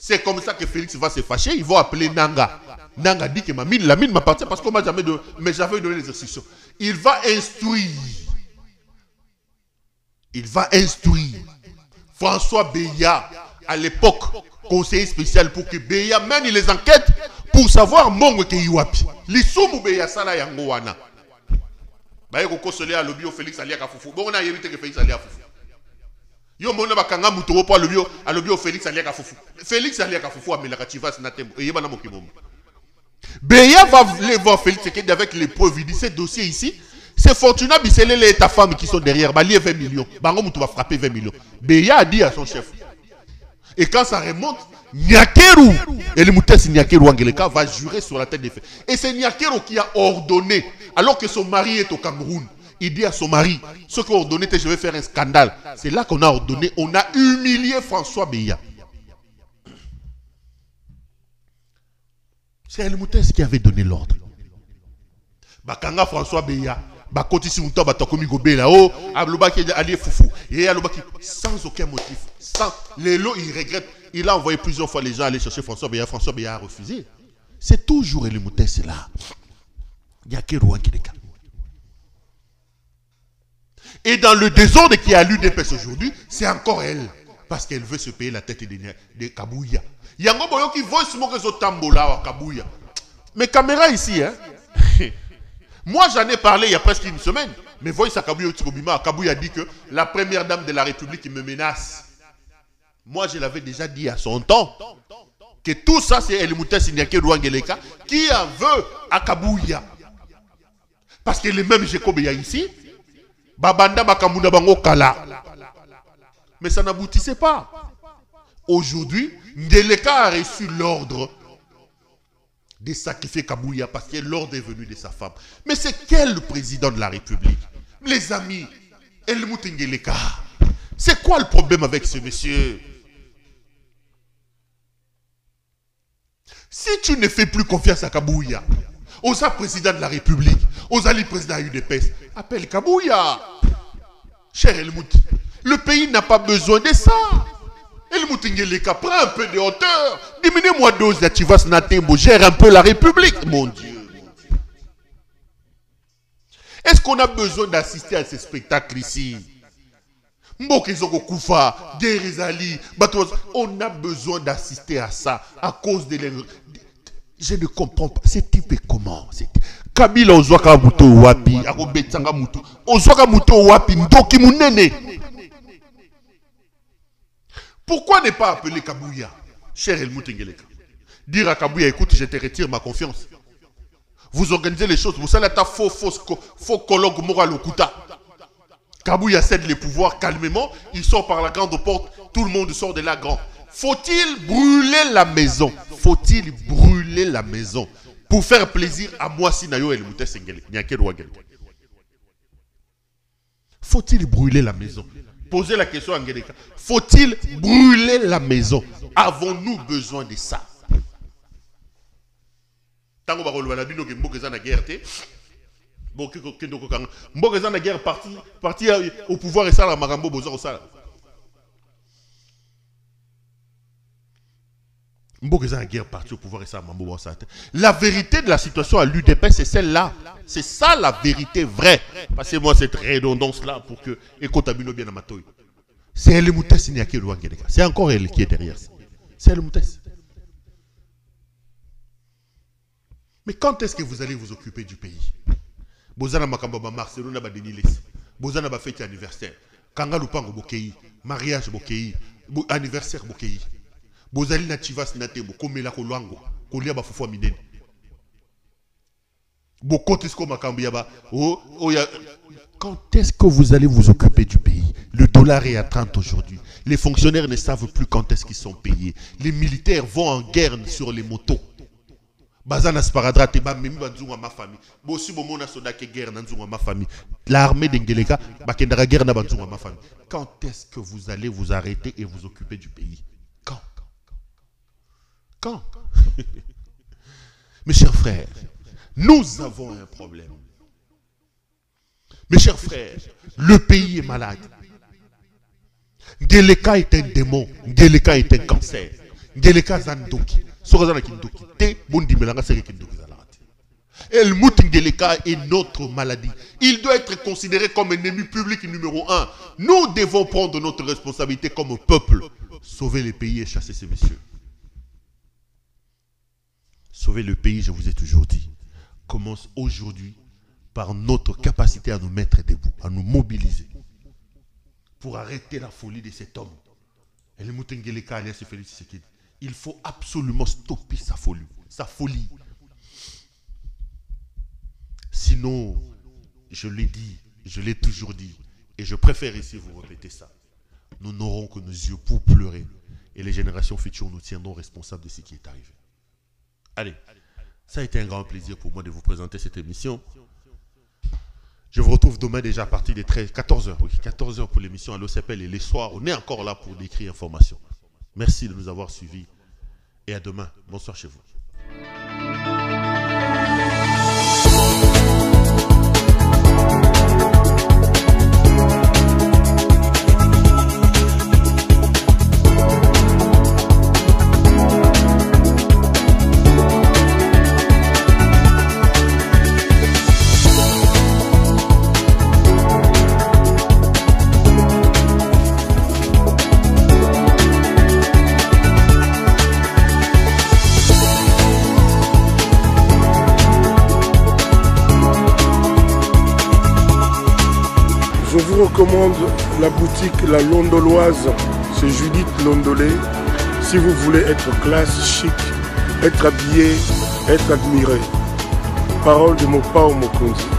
C'est comme ça que Félix va se fâcher. Ils vont appeler Nanga. Nanga dit que la mine m'appartient parce qu'on m'a jamais donné, mais j'avais donné les instructions. Il va instruire François Beya, à l'époque, conseiller spécial pour que Beya mène les enquêtes pour savoir Mongo ke Iwapi. L'issoumu Beya Sala Yangowana. Baye ko solé à lobby au Félix Aliaka Foufou. Bon, on a évité que Félix Aliaka Foufou. Yo mona bakanga muto po à lobby au Félix Aliaka Foufou. Félix Aliaka Foufou a melaka Chivas Natembo. Et yeba na mokimomo. Beya va aller voir Félix Tshisekedi avec les preuves. Il dit ce dossier ici. C'est Fortuna Bisselele et ta femme qui sont derrière. Bah, 20 millions. Bango Moutou va frapper 20 millions. Beya a dit à son chef. Et quand ça remonte, Nyakeru, et le Moutessi Nyakeru Angeleka va jurer sur la tête des faits. Et c'est Nyakeru qui a ordonné, alors que son mari est au Cameroun, il dit à son mari, ce qui a ordonné, je vais faire un scandale. C'est là qu'on a ordonné, on a humilié François Beya. C'est El Moutessi qui avait donné l'ordre. Bakanga François Beya. Bakoti si muto batakomi gobela oh alobaki ali foufou et alobaki sans aucun motif sans Lelo il regrette, il a envoyé plusieurs fois les gens aller chercher François Beya a refusé. C'est toujours El Moutessi là. Il y a que Rwanda. Et dans le désordre qui a l'UDPS aujourd'hui, c'est encore elle parce qu'elle veut se payer la tête de Kabouya. Il y a un gars qui voit ce mot que Tambola Kabouya. Mais caméra ici hein. Moi, j'en ai parlé il y a presque une semaine. Mais voyez ça, Kabouya a dit que la première dame de la République me menace. Moi, je l'avais déjà dit à son temps. Que tout ça, c'est El Moutessi Nyakeru Angeleka qui en veut à Kabouya. Parce que les mêmes Jekobeya ici, Babanda Makamuna Bango Kala. Mais ça n'aboutissait pas. Aujourd'hui, Ngeleka a reçu l'ordre de sacrifier Kabouya parce que l'ordre est venu de sa femme. Mais c'est quel président de la République? Les amis, Helmut Ngeleka, c'est quoi le problème avec ce monsieur? Si tu ne fais plus confiance à Kabouya, aux président de la République, aux alliés président de l'UDPS, appelle Kabouya. Cher Helmut, le pays n'a pas besoin de ça. Helmut Ngeleka, prends un peu de hauteur. Diminue-moi dose de Chivas Natembo. Gère un peu la République, mon Dieu. Est-ce qu'on a besoin d'assister à ces spectacles ici? Mbokezoko Koufa, Guérizali, on a besoin d'assister à ça à cause de l'erreur. Je ne comprends pas. Ce type est comment? Kabila Ozwaka Muto Wapi, Arobetsanga Muto. Ozwaka Muto Wapi, Ndoki Munene. Pourquoi ne pas appeler Kabouya, cher Helmut Ngeleka? Dire à Kabouya, écoute, je te retire ma confiance. Vous organisez les choses, vous savez, faux colloque moral au Kouta. Kabouya cède les pouvoirs calmement, il sort par la grande porte, tout le monde sort de la grande. Faut-il brûler la maison? Faut-il brûler la maison pour faire plaisir à moi, Sinayo Helmut Ngeleka? Faut-il brûler la maison? Posez la question à Ngeleka. Faut-il brûler la maison? Avons-nous besoin de ça? Tango ba la bino ke mbokezana na guerre te. Mbokezana na guerre parti au pouvoir et ça la marambo bozo ça. Mbokezana na guerre parti au pouvoir et ça marambo bozo ça. La vérité de la situation à l'UDP c'est celle-là. C'est ça la vérité vraie. Passez-moi cette redondance là pour que Ekotabino bien amatoy. C'est El Moutessi Nyakeru Angeleka. C'est encore elle qui est derrière. C'est El Moutessi. Mais quand est-ce que vous allez vous occuper du pays? Bozana Makamba Marcelona Badenilis. Bozana ba fête anniversaire. Kanga Lupango Bokei. Mariage Bokei. Anniversaire Bokei. Bozali na Chivas Natembo. Komela Kolwango. Kolia Bafufo Minene. Bokotisko Makambiyaba. Quand est-ce que vous allez vous occuper du pays? Le dollar est à 30 aujourd'hui. Les fonctionnaires ne savent plus quand est-ce qu'ils sont payés. Les militaires vont en guerre sur les motos. Bazana Sparadrate, Mimi Banzunga ma famille. Bossi Bomona Sodake guerre Nanzunga ma famille. L'armée d'Engeleka, Bakendara guerre na Banzunga ma famille. Quand est-ce que vous allez vous arrêter et vous occuper du pays? Quand Mes chers frères, nous avons un problème. Mes chers frères, le pays est malade. Ngeleka est un démon. Ngeleka est un cancer. Ngeleka Zandoki. Helmut Ngeleka est notre maladie. Il doit être considéré comme ennemi public numéro 1. Nous devons prendre notre responsabilité comme peuple. Sauver le pays et chasser ces messieurs. Sauver le pays, je vous ai toujours dit, commence aujourd'hui par notre capacité à nous mettre debout, à nous mobiliser pour arrêter la folie de cet homme. Helmut Ngeleka alias Félix Tshisekedi. Il faut absolument stopper sa folie. Sinon, je l'ai dit, je l'ai toujours dit, et je préfère ici vous répéter ça. Nous n'aurons que nos yeux pour pleurer, et les générations futures nous tiendront responsables de ce qui est arrivé. Allez, ça a été un grand plaisir pour moi de vous présenter cette émission. Je vous retrouve demain déjà à partir des 14h. Oui, 14h pour l'émission à l'OCPL et les soirs, on est encore là pour décrire information. Merci de nous avoir suivis et à demain. Bonsoir chez vous. Je vous recommande la boutique La Londoloise, c'est Judith Londolé. Si vous voulez être classe, chic, être habillé, être admiré. Parole de mon Pao Mokonzi.